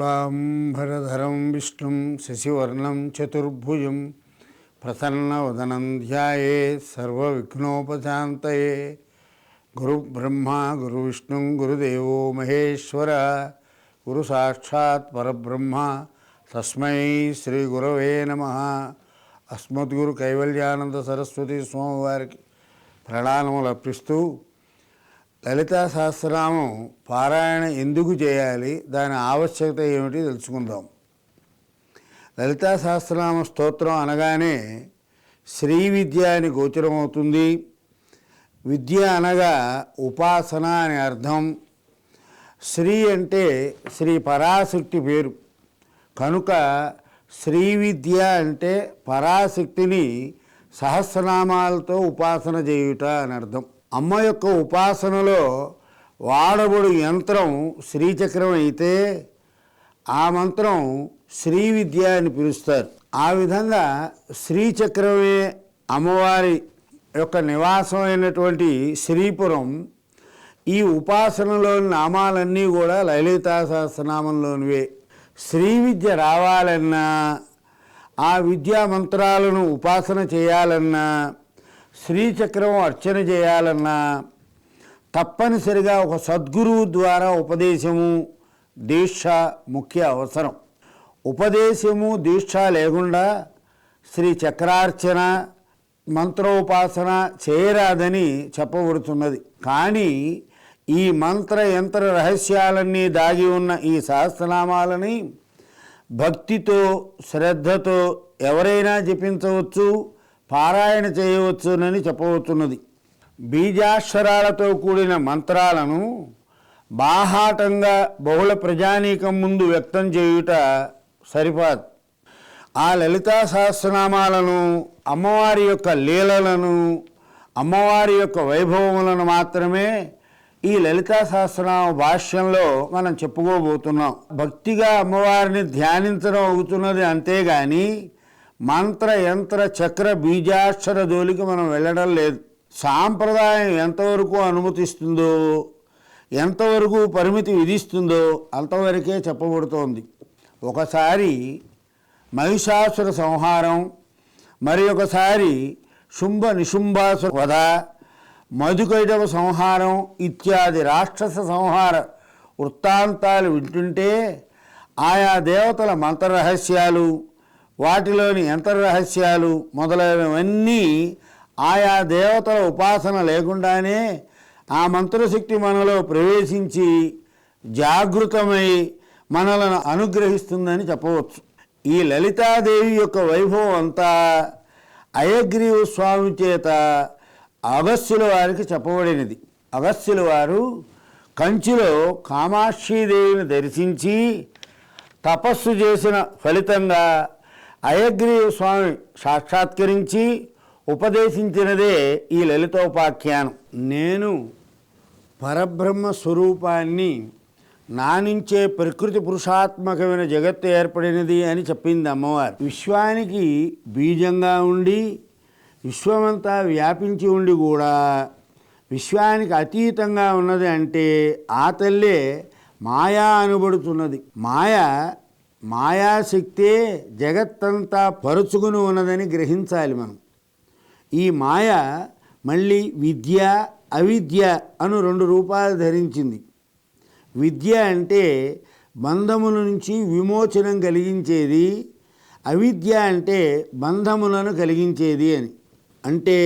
शुक्लांबरधरं विष्णुं शशिवर्णं चतुर्भुजं प्रसन्नवदनं ध्यायेत् सर्वविघ्नोपशान्तये। गुरुब्रह्मा गुरुविष्णुं गुरुदेवो महेश्वरः गुरुसाक्षात् परब्रह्म तस्मै श्रीगुरवे नमः। अस्मद्गुरु कैवल्यानंद सरस्वती स्वामी वाరికి ప్రణామములు అర్పిస్తూ లలితా సహస్రనామం పారాయణ ఎందుకు చేయాలి, దాని ఆవశ్యకత ఏమిటి తెలుసుకుందాం. లలితా సహస్రనామ స్తోత్రం అనగానే శ్రీ విద్య అని గోచరమవుతుంది. విద్య అనగా ఉపాసన అని అర్థం. శ్రీ అంటే శ్రీ పరాశక్తి పేరు కనుక శ్రీ విద్య అంటే పరాశక్తిని సహస్రనామాలతో ఉపాసన చేయుట అని అర్థం. అమ్మ యొక్క ఉపాసనలో వాడబడు యంత్రం శ్రీచక్రం అయితే ఆ మంత్రం శ్రీ విద్య అని పిలుస్తారు. ఆ విధంగా శ్రీచక్రమే అమ్మవారి యొక్క నివాసం అయినటువంటి శ్రీపురం. ఈ ఉపాసనలోని నామాలన్నీ కూడా లలితా సహస్రనామంలోనివే. శ్రీ విద్య రావాలన్నా, ఆ విద్యా మంత్రాలను ఉపాసన చేయాలన్నా, శ్రీచక్రం అర్చన చేయాలన్నా తప్పనిసరిగా ఒక సద్గురువు ద్వారా ఉపదేశము దీక్ష ముఖ్య అవసరం. ఉపదేశము దీక్ష లేకుండా శ్రీ చక్రార్చన మంత్రోపాసన చేయరాదని చెప్పబడుతున్నది. కానీ ఈ మంత్ర యంత్ర రహస్యాలన్నీ దాగి ఉన్న ఈ సహస్రనామాలని భక్తితో శ్రద్ధతో ఎవరైనా జపించవచ్చు, పారాయణ చేయవచ్చునని చెప్పబోతున్నది. బీజాక్షరాలతో కూడిన మంత్రాలను బాహాటంగా బహుళ ప్రజానీకం ముందు వ్యక్తం చేయుట సరిపాదు. ఆ లలితా సహస్రనామాలను, అమ్మవారి యొక్క లీలలను, అమ్మవారి యొక్క వైభవములను మాత్రమే ఈ లలితా సహస్రనామ భాష్యంలో మనం చెప్పుకోబోతున్నాం. భక్తిగా అమ్మవారిని ధ్యానించడం అవుతున్నది, అంతేగాని మంత్ర యంత్ర చక్ర బీజాక్షర జోలికి మనం వెళ్ళడం లేదు. సాంప్రదాయం ఎంతవరకు అనుమతిస్తుందో, ఎంతవరకు పరిమితి విధిస్తుందో అంతవరకే చెప్పబడుతోంది. ఒకసారి మహిషాసుర సంహారం, మరి ఒకసారి శుంభ నిశుంభాసుర వధ, మధుకైటవ సంహారం ఇత్యాది రాక్షస సంహార వృత్తాంతాలు వింటుంటే ఆయా దేవతల మంత్రరహస్యాలు, వాటిలోని యంత్రరహస్యాలు మొదలైనవన్నీ ఆయా దేవతల ఉపాసన లేకుండానే ఆ మంత్రశక్తి మనలో ప్రవేశించి జాగృతమై మనలను అనుగ్రహిస్తుందని చెప్పవచ్చు. ఈ లలితాదేవి యొక్క వైభవం అంతా అయగ్రీవ స్వామి చేత అగస్త్యుల వారికి చెప్పబడినది. అగస్త్యుల వారు కంచిలో కామాక్షీదేవిని దర్శించి తపస్సు చేసిన ఫలితంగా అయగ్రీవ స్వామి సాక్షాత్కరించి ఉపదేశించినదే ఈ లలితోపాఖ్యానం. నేను పరబ్రహ్మ స్వరూపాన్ని, నా నుంచే ప్రకృతి పురుషాత్మకమైన జగత్తు ఏర్పడినది అని చెప్పింది అమ్మవారు. విశ్వానికి బీజంగా ఉండి విశ్వమంతా వ్యాపించి ఉండి కూడా విశ్వానికి అతీతంగా ఉన్నది అంటే ఆ తల్లే మాయా అనబడుతున్నది. మాయాశక్తే జగత్తంతా పరుచుకుని ఉన్నదని గ్రహించాలి మనం. ఈ మాయ మళ్ళీ విద్య అవిద్య అను రెండు రూపాలు ధరించింది. విద్య అంటే బంధముల నుంచి విమోచనం కలిగించేది, అవిద్య అంటే బంధములను కలిగించేది అని. అంటే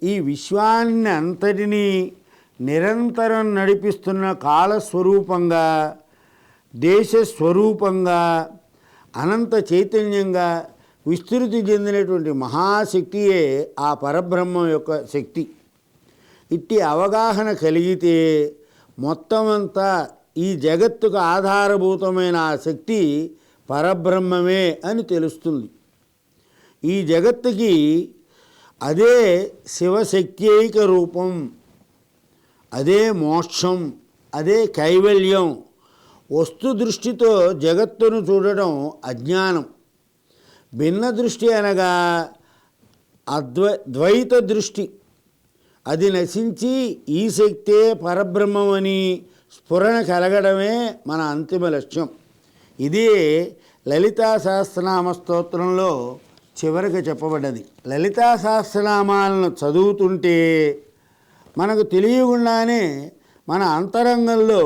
ఈ విశ్వాన్ని అంతటినీ నిరంతరం నడిపిస్తున్న కాలస్వరూపంగా, దేశస్వరూపంగా, అనంత చైతన్యంగా విస్తృతి చెందినటువంటి మహాశక్తియే ఆ పరబ్రహ్మం యొక్క శక్తి. ఇట్టి అవగాహన కలిగితే మొత్తమంతా ఈ జగత్తుకు ఆధారభూతమైన ఆ శక్తి పరబ్రహ్మమే అని తెలుస్తుంది. ఈ జగత్తుకి అదే శివశక్త్యైక రూపం, అదే మోక్షం, అదే కైవల్యం. వస్తు దృష్టితో జగత్తును చూడడం అజ్ఞానం. భిన్న దృష్టి అనగా ద్వైత దృష్టి. అది నశించి ఈ శక్తే పరబ్రహ్మమని స్ఫురణ కలగడమే మన అంతిమ లక్ష్యం. ఇదే లలితా సహస్రనామ స్తోత్రంలో చివరికి చెప్పబడ్డది. లలితా సహస్రనామాలను చదువుతుంటే మనకు తెలియకుండానే మన అంతరంగంలో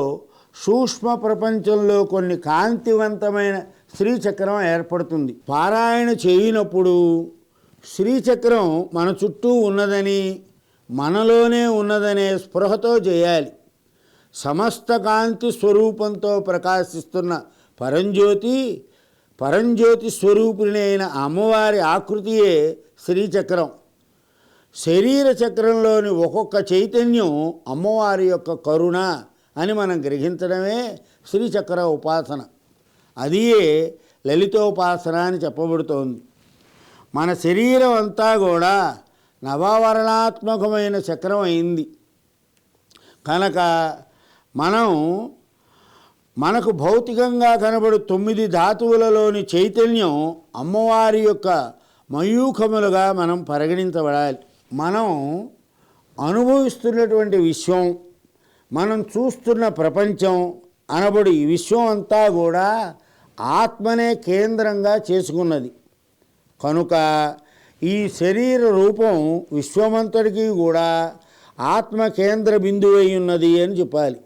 సూక్ష్మ ప్రపంచంలో కొన్ని కాంతివంతమైన శ్రీచక్రం ఏర్పడుతుంది. పారాయణ చేయనప్పుడు శ్రీచక్రం మన చుట్టూ ఉన్నదని, మనలోనే ఉన్నదనే స్పృహతో చేయాలి. సమస్త కాంతి స్వరూపంతో ప్రకాశిస్తున్న పరంజ్యోతి స్వరూపిణి అమ్మవారి ఆకృతియే శ్రీచక్రం. శరీర చక్రంలోని ఒక్కొక్క చైతన్యం అమ్మవారి యొక్క కరుణ అని మనం గ్రహించడమే శ్రీచక్ర ఉపాసన. అదియే లలితోపాసన అని చెప్పబడుతోంది. మన శరీరం అంతా కూడా నవవర్ణాత్మకమైన చక్రం అయింది కనుక మనకు భౌతికంగా కనబడు 9 ధాతువులలోని చైతన్యం అమ్మవారి యొక్క మయూఖములుగా మనం పరిగణించబడాలి. మనం అనుభవిస్తున్నటువంటి విశ్వం, మనం చూస్తున్న ప్రపంచం అనబడి ఈ విశ్వం అంతా కూడా ఆత్మనే కేంద్రంగా చేసుకున్నది కనుక ఈ శరీర రూపం విశ్వమంతటికీ కూడా ఆత్మ కేంద్ర బిందువై ఉన్నది అని చెప్పాలి.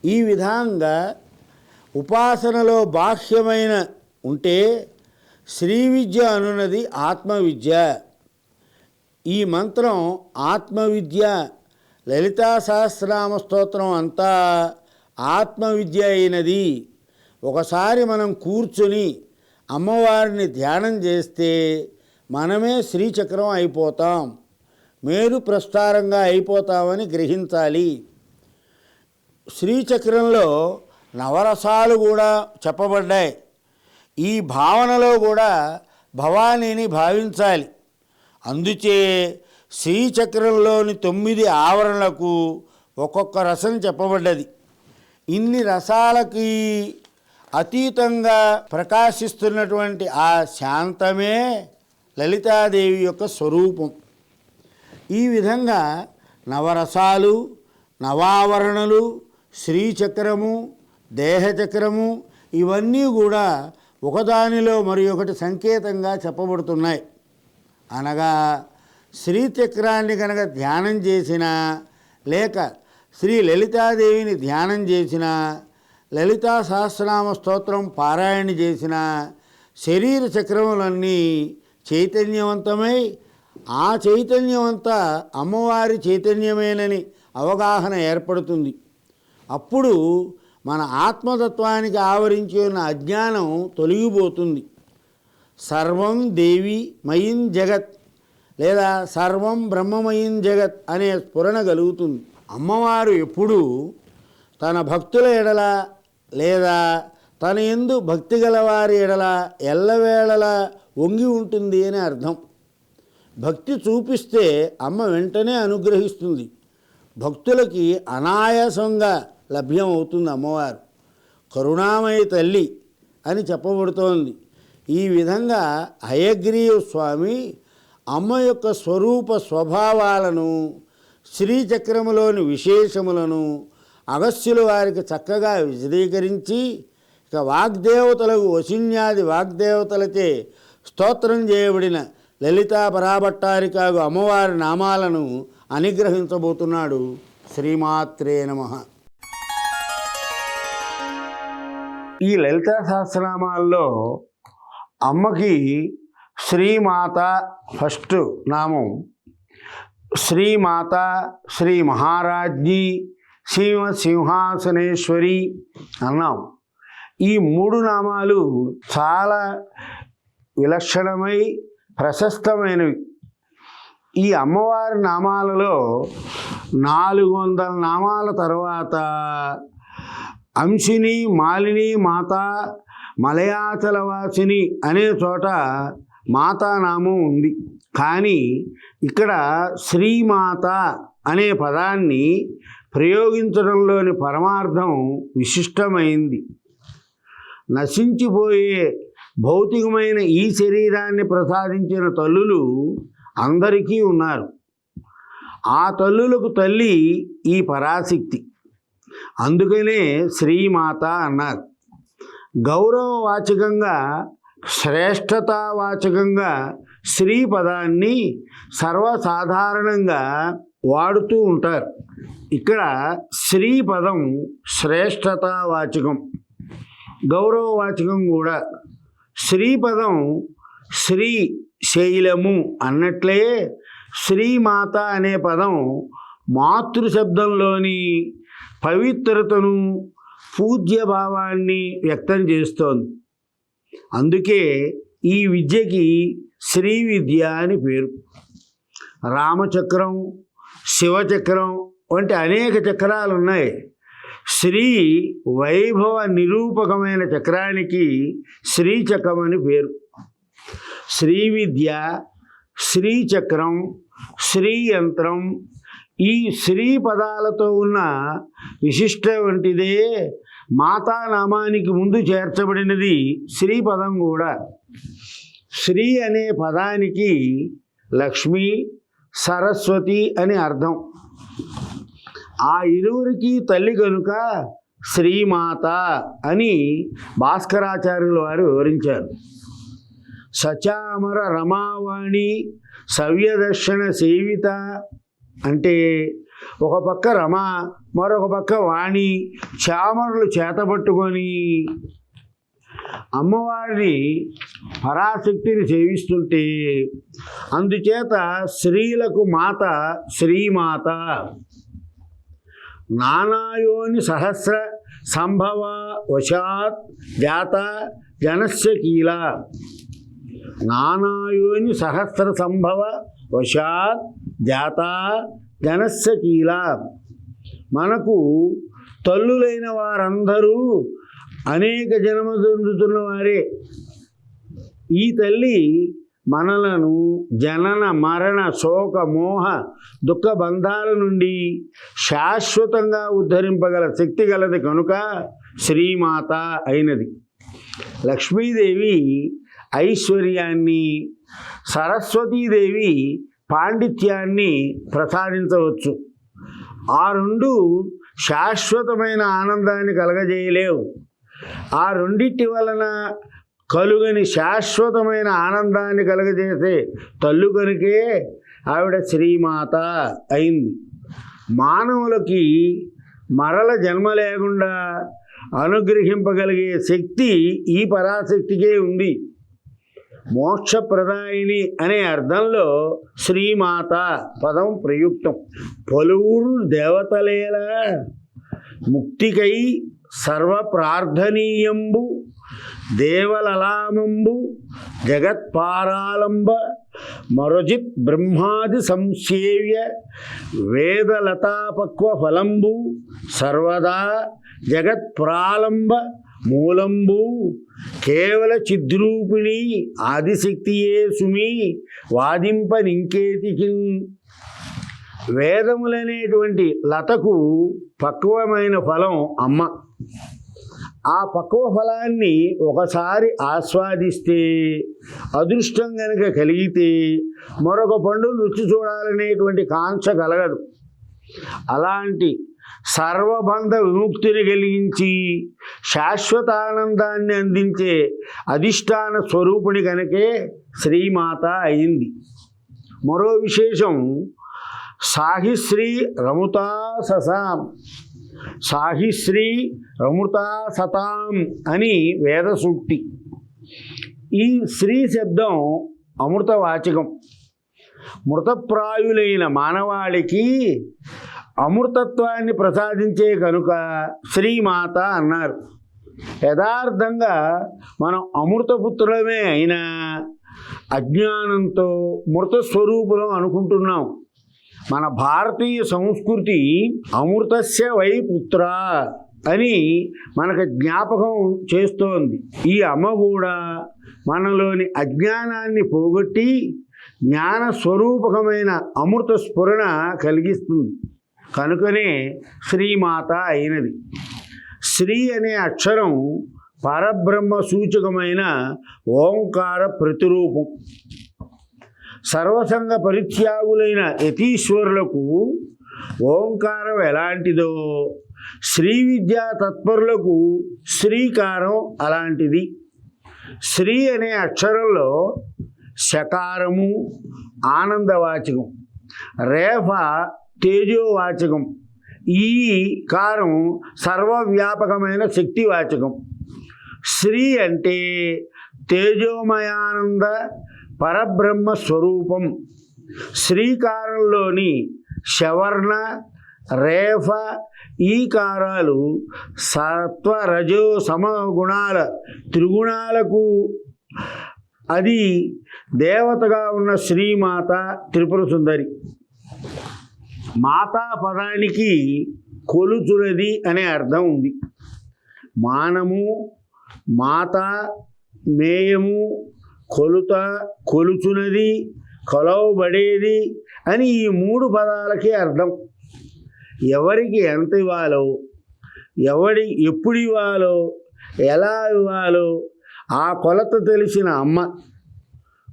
ఈ విధంగా ఉపాసనలో బాహ్యమైన ఉంటే శ్రీ విద్య అనున్నది ఆత్మవిద్య. ఈ మంత్రం ఆత్మవిద్య. లలితా సహస్రనామ స్తోత్రం అంతా ఆత్మవిద్య అయినది. ఒకసారి మనం కూర్చొని అమ్మవారిని ధ్యానం చేస్తే మనమే శ్రీచక్రం అయిపోతాం, మేరు ప్రస్తారంగా అయిపోతామని గ్రహించాలి. శ్రీచక్రంలో నవరసాలు కూడా చెప్పబడ్డాయి. ఈ భావనలో కూడా భవానీని భావించాలి. అందుచే శ్రీచక్రంలోని 9 ఆవరణలకు ఒక్కొక్క రసం చెప్పబడ్డది. ఇన్ని రసాలకి అతీతంగా ప్రకాశిస్తున్నటువంటి ఆ శాంతమే లలితాదేవి యొక్క స్వరూపం. ఈ విధంగా నవరసాలు, నవావరణలు, శ్రీచక్రము, దేహచక్రము ఇవన్నీ కూడా ఒకదానిలో మరి ఒకటి సంకేతంగా చెప్పబడుతున్నాయి. అనగా శ్రీచక్రాన్ని కనుక ధ్యానం చేసినా లేక శ్రీ లలితాదేవిని ధ్యానం చేసినా, లలితా సహస్రనామ స్తోత్రం పారాయణ చేసిన శరీర చక్రములన్నీ చైతన్యవంతమై ఆ చైతన్యమంతా అమ్మవారి చైతన్యమేనని అవగాహన ఏర్పడుతుంది. అప్పుడు మన ఆత్మతత్వానికి ఆవరించి ఉన్న అజ్ఞానం తొలగిపోతుంది. సర్వం దేవి మయిన్ జగత్ లేదా సర్వం బ్రహ్మమయిన్ జగత్ అనే స్ఫురణ కలుగుతుంది. అమ్మవారు ఎప్పుడూ తన భక్తుల ఎడల లేదా తన యందు భక్తి గలవారి ఎడల ఎల్లవేళలా వంగి ఉంటుంది అని అర్థం. భక్తి చూపిస్తే అమ్మ వెంటనే అనుగ్రహిస్తుంది. భక్తులకి అనాయాసంగా లభ్యం అవుతుంది అమ్మవారు. కరుణామయ తల్లి అని చెప్పబడుతోంది. ఈ విధంగా హయగ్రీవ స్వామి అమ్మ యొక్క స్వరూప స్వభావాలను, శ్రీచక్రములోని విశేషములను అగస్త్యుల వారికి చక్కగా విశదీకరించి ఇక వాగ్దేవతలకు వశిన్యాది వాగ్దేవతలచే స్తోత్రం చేయబడిన లలితా పరాభట్టారికాగు అమ్మవారి నామాలను అనుగ్రహించబోతున్నాడు. శ్రీమాత్రే నమః. ఈ లలితా సహస్రనామాల్లో అమ్మకి శ్రీమాత ఫస్ట్ నామం, శ్రీమాత, శ్రీ మహారాజ్ఞి, సింహాసనేశ్వరి అన్నాం. ఈ 3 నామాలు చాలా విలక్షణమై ప్రశస్తమైనవి. ఈ అమ్మవారి నామాలలో 400 నామాల తర్వాత అంశిని, మాలిని మాత, మలయాచలవాసిని అనే చోట మాతానామం ఉంది. కానీ ఇక్కడ శ్రీమాత అనే పదాన్ని ప్రయోగించడంలోని పరమార్థం విశిష్టమైంది. నశించిపోయే భౌతికమైన ఈ శరీరాన్ని ప్రసాదించిన తల్లులు అందరికీ ఉన్నారు. ఆ తల్లులకు తల్లి ఈ పరాశక్తి. అందుకనే శ్రీమాత అన్నారు. గౌరవవాచకంగా శ్రేష్టతావాచకంగా శ్రీ పదాన్ని సర్వసాధారణంగా వాడుతూ ఉంటారు. ఇక్కడ శ్రీ పదం శ్రేష్టతావాచకం, గౌరవవాచకం కూడా. శ్రీపదం శ్రీ శైలము అన్నట్లే శ్రీమాత అనే పదం మాతృశబ్దంలోని పవిత్రతను పూజ్యభావాన్ని వ్యక్తం చేస్తోంది. అందుకే ఈ విద్యకి శ్రీ విద్య అని పేరు. రామచక్రం, శివచక్రం వంటి అనేక చక్రాలు ఉన్నాయి. శ్రీ వైభవ నిరూపకమైన చక్రానికి శ్రీచక్రం అని పేరు. శ్రీ విద్య, శ్రీచక్రం, శ్రీయంత్రం ఈ శ్రీ పదాలతో ఉన్న విశిష్ట వంటిదే మాతానామానికి ముందు చేర్చబడినది శ్రీ పదం కూడా. శ్రీ అనే పదానికి లక్ష్మి, సరస్వతి అని అర్థం. ఆ ఇరువురికి తల్లి కనుక శ్రీమాత అని భాస్కరాచార్యుల వారు వివరించారు. సచామర రమావాణి సవ్యదర్శన సేవిత అంటే ఒక పక్క రమ, మరొక పక్క వాణి చామరులు చేతబట్టుకొని అమ్మవారిని పరాశక్తిని సేవిస్తుంటే అందుచేత స్త్రీలకు మాత శ్రీమాత. నానాయోని సహస్ర సంభవ వశాత్ జాత జనస్య కీల. నానాయోని సహస్ర సంభవ వశాత్ జాత జనస్య కీల. మనకు తల్లులైన వారందరూ అనేక జన్మ చెందుతున్న వారే. ఈ తల్లి మనలను జనన మరణ శోక మోహ దుఃఖ బంధాల నుండి శాశ్వతంగా ఉద్ధరింపగల శక్తి గలది కనుక శ్రీమాత అయినది. లక్ష్మీదేవి ఐశ్వర్యాన్ని, సరస్వతీదేవి పాండిత్యాన్ని ప్రసాదించవచ్చు. ఆ రెండు శాశ్వతమైన ఆనందాన్ని కలగజేయలేవు. ఆ రెండిటి వలన కలుగని శాశ్వతమైన ఆనందాన్ని కలగజేసే తల్లు కనుకే ఆవిడ శ్రీమాత అయింది. మానవులకి మరల జన్మ లేకుండా అనుగ్రహింపగలిగే శక్తి ఈ పరాశక్తికే ఉంది. మోక్షప్రదాయిని అనే అర్థంలో శ్రీమాత పదం ప్రయుక్తం. పలువురు దేవతలేలా ముక్తికై సర్వప్రార్థనీయంబు దేవలలామంబు జగత్పారాలంబ మరజిత్ బ్రహ్మాది సంసేవ్య వేదలతాపక్వ ఫలంబు సర్వదా జగత్ప్రాలంబ మూలంబు కేవల చిద్రూపిణి ఆదిశక్తియే సుమి వాదింపనింకేతికి. వేదములనేటువంటి లతకు పక్వమైన ఫలం అమ్మ. ఆ పక్వ ఫలాన్ని ఒకసారి ఆస్వాదిస్తే, అదృష్టం కనుక కలిగితే మరొక పండు రుచి చూడాలనేటువంటి కాంక్ష కలగదు. అలాంటి సర్వబంధ విముక్తిని కలిగించి శాశ్వతానందాన్ని అందించే అధిష్టాన స్వరూపిణి కనుకే శ్రీమాత అయింది. మరో విశేషం, సాహిశ్రీ రముతా ససాం, సాహిశ్రీ రముతా సతాం అని వేద సూక్తి. ఈ శ్రీ శబ్దం అమృతవాచకం. మృతప్రాయులైన మానవాళికి అమృతత్వాన్ని ప్రసాదించే కనుక శ్రీమాత అన్నారు. యథార్థంగా మనం అమృతపుత్రులమే అయినా అజ్ఞానంతో మృతస్వరూపులం అనుకుంటున్నాం. మన భారతీయ సంస్కృతి అమృతస్య వై పుత్ర అని మనకు జ్ఞాపకం చేస్తోంది. ఈ అమ్మ కూడా మనలోని అజ్ఞానాన్ని పోగొట్టి జ్ఞాన స్వరూపకమైన అమృత స్ఫురణ కలిగిస్తుంది. కనుకనే శ్రీమాత అయినది. శ్రీ అనే అక్షరం పరబ్రహ్మ సూచకమైన ఓంకార ప్రతిరూపం. సర్వసంగ పరిత్యాగులైన యతీశ్వరులకు ఓంకారం ఎలాంటిదో శ్రీ విద్యా తత్పరులకు శ్రీకారం అలాంటిది. శ్రీ అనే అక్షరంలో శకారము ఆనందవాచకం, రేఫ తేజోవాచకం, ఈ కారం సర్వవ్యాపకమైన శక్తివాచకం. శ్రీ అంటే తేజోమయానంద పరబ్రహ్మ స్వరూపం. శ్రీకారంలోని శవర్ణ రేఫ ఈకారాలు సత్వ రజో సమ గుణాల త్రిగుణాలకు అది దేవతగా ఉన్న శ్రీమాత త్రిపుర సుందరి. మాతా పదానికి కొలుచున్నది అనే అర్థం ఉంది. మానము, మాత, మేయము, కొలుత, కొలుచున్నది, కొలవబడేది అని ఈ 3 పదాలకి అర్థం. ఎవరికి ఎంత ఇవ్వాలో, ఎప్పుడు ఇవ్వాలో, ఎలా ఇవ్వాలో ఆ కొలత తెలిసిన అమ్మ.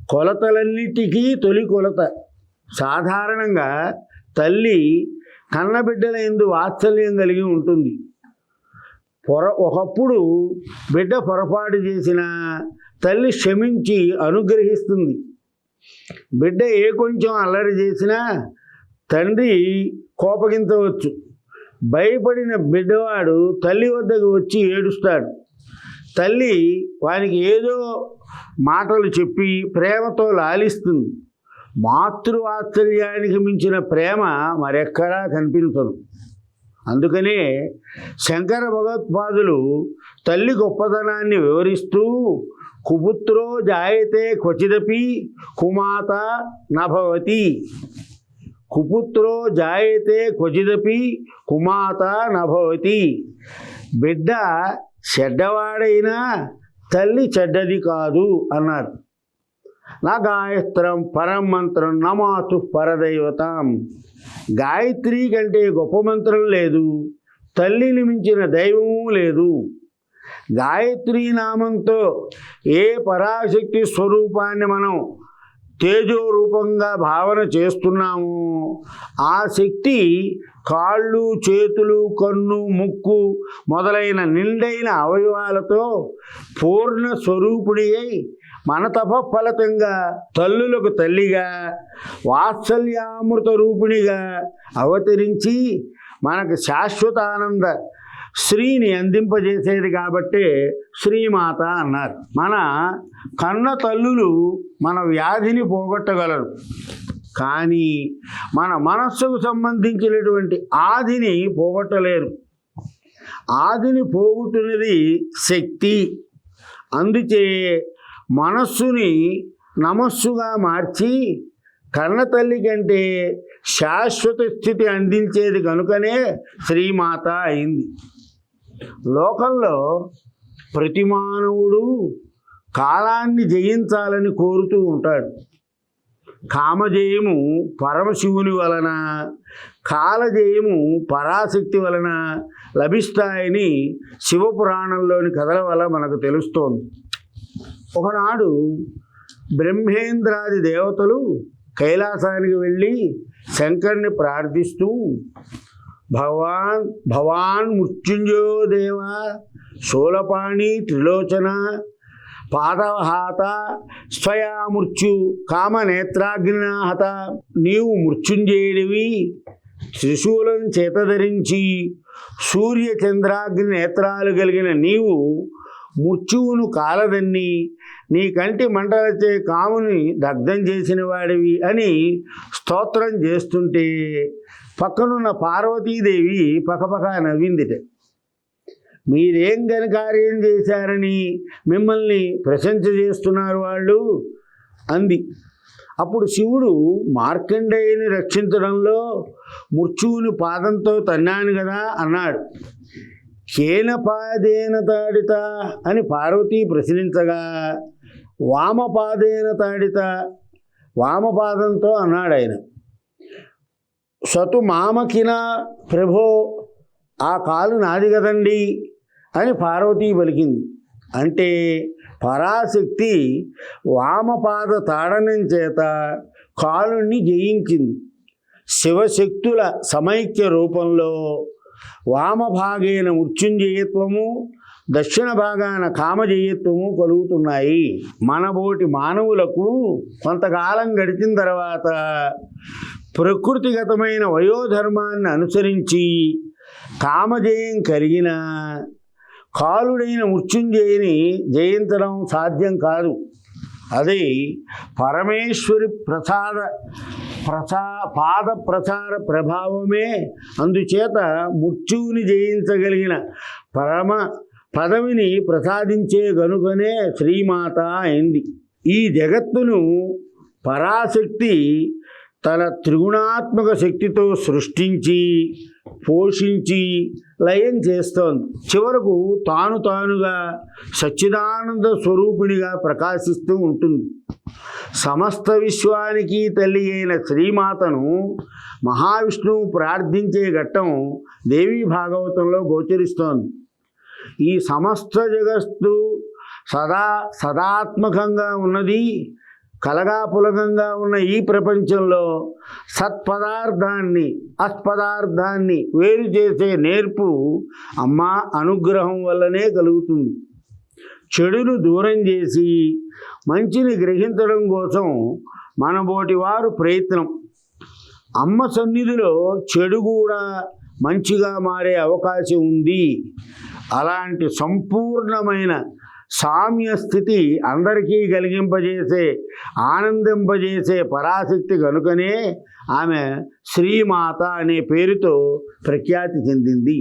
కొలతలన్నిటికీ తొలి కొలత. సాధారణంగా తల్లి కన్నబిడ్డల యందు వాత్సల్యం కలిగి ఉంటుంది. ఒకప్పుడు బిడ్డ పొరపాటు చేసిన తల్లి క్షమించి అనుగ్రహిస్తుంది. బిడ్డ కొంచెం అల్లరి చేసినా తండ్రి కోపగించవచ్చు. భయపడిన బిడ్డవాడు తల్లి వద్దకు వచ్చి ఏడుస్తాడు. తల్లి వానికి ఏదో మాటలు చెప్పి ప్రేమతో లాలిస్తుంది. మాతృవాత్సల్యానికి మించిన ప్రేమ మరెక్కడా కనిపించదు. అందుకనే శంకర భగవత్పాదులు తల్లి గొప్పతనాన్ని వివరిస్తూ కుపుత్రో జాయతే క్వచిదపి కుమాత నభవతి. కుపుత్రో జాయతే క్వచిదపి కుమాత నభవతి. బిడ్డ చెడ్డవాడైనా తల్లి చెడ్డది కాదు అన్నారు. నా గాయత్రం పరం మంత్రం నమాతు పరదైవతం. గాయత్రి కంటే గొప్ప మంత్రం లేదు, తల్లిని మించిన దైవము లేదు. గాయత్రీ నామంతో ఏ పరాశక్తి స్వరూపాన్ని మనం తేజో రూపంగా భావన చేస్తున్నాము, ఆ శక్తి కాళ్ళు, చేతులు, కన్ను, ముక్కు మొదలైన నిండైన అవయవాలతో పూర్ణ స్వరూపుడి అయి మన తపఫలితంగా తల్లులకు తల్లిగా వాత్సల్యామృత రూపిణిగా అవతరించి మనకు శాశ్వతానంద శ్రీని అందింపజేసేది కాబట్టే శ్రీమాత అన్నారు. మన కన్న తల్లులు మన వ్యాధిని పోగొట్టగలరు, కానీ మన మనస్సుకు సంబంధించినటువంటి ఆదిని పోగొట్టలేరు. ఆదిని పోగొట్టున్నది శక్తి. అందుచే మనస్సుని నమస్సుగా మార్చి కన్న తల్లి కంటే శాశ్వత స్థితి అందించేది కనుకనే శ్రీమాత అయింది. లోకంలో ప్రతి మానవుడు కాలాన్ని జయించాలని కోరుతూ ఉంటాడు. కామజయము పరమశివుని వలన, కాలజయము పరాశక్తి వలన లభిస్తాయని శివపురాణంలోని కథల వల్ల మనకు తెలుస్తోంది. ఒకనాడు బ్రహ్మేంద్రాది దేవతలు కైలాసానికి వెళ్ళి శంకర్ని ప్రార్థిస్తూ భవాన్ మృత్యుంజయో దేవ శూలపాణి త్రిలోచన పాదహాత స్వయా మృత్యు కామనేత్రాగ్నిహత. నీవు మృత్యుంజయుడివి, త్రిశూలం చేతధరించి సూర్యచంద్రాగ్ని నేత్రాలు కలిగిన నీవు మృత్యువును కాలదన్ని నీ కంటి మంటలచే కాముని దగ్ధం చేసిన వాడివి అని స్తోత్రం చేస్తుంటే పక్కనున్న పార్వతీదేవి పకపక నవ్విందిట. మీరేం ఘనకార్యం చేశారని మిమ్మల్ని ప్రశంస చేస్తున్నారు వాళ్ళు అంది. అప్పుడు శివుడు మార్కండేయుని రక్షించడంలో మృత్యువుని పాదంతో తన్నాను కదా అన్నాడు. కేన పాదేన తాడిత అని పార్వతీ ప్రశ్నించగా వామపాదేన తాడిత, వామపాదంతో అన్నాడు ఆయన. సతు మామకిన ప్రభో, ఆ కాలు నాది కదండి అని పార్వతీ పలికింది. అంటే పరాశక్తి వామపాద తాడనం చేత కాలుని జయించింది. శివశక్తుల సమైక్య రూపంలో వామభాగేన మృత్యుంజయత్వము, దక్షిణ భాగాన కామజయత్వము కలుగుతున్నాయి. మనబోటి మానవులకు కొంతకాలం గడిచిన తర్వాత ప్రకృతిగతమైన వయోధర్మాన్ని అనుసరించి కామజయం కలిగిన కాలుడైన మృత్యుంజయుని జయించడం సాధ్యం కాదు. అది పరమేశ్వరి పాద ప్రసార ప్రభావమే. అందుచేత మృత్యువుని జయించగలిగిన పరమ పదవిని ప్రసాదించే గనుకనే శ్రీమాత అయింది. ఈ జగత్తును పరాశక్తి తన త్రిగుణాత్మక శక్తితో సృష్టించి పోషించి లయం చేస్తోంది. చివరకు తానుగా సచ్చిదానంద స్వరూపిణిగా ప్రకాశిస్తూ ఉంటుంది. సమస్త విశ్వానికి తల్లి అయిన శ్రీమాతను మహావిష్ణువు ప్రార్థించే ఘట్టం దేవీ భాగవతంలో గోచరిస్తోంది. ఈ సమస్త జగత్తు సదాత్మకంగా ఉన్నది. కలగాపులగంగా ఉన్న ఈ ప్రపంచంలో సత్పదార్థాన్ని అస్పదార్థాన్ని వేరు చేసే నేర్పు అమ్మ అనుగ్రహం వల్లనే కలుగుతుంది. చెడును దూరం చేసి మంచిని గ్రహించడం కోసం మనబోటి వారు ప్రయత్నం. అమ్మ సన్నిధిలో చెడు కూడా మంచిగా మారే అవకాశం ఉంది. అలాంటి సంపూర్ణమైన సామ్య స్థితి అందరికీ కలిగింపజేసే ఆనందింపజేసే పరాశక్తి కనుకనే ఆమె శ్రీమాత అనే పేరుతో ప్రఖ్యాతి చెందింది.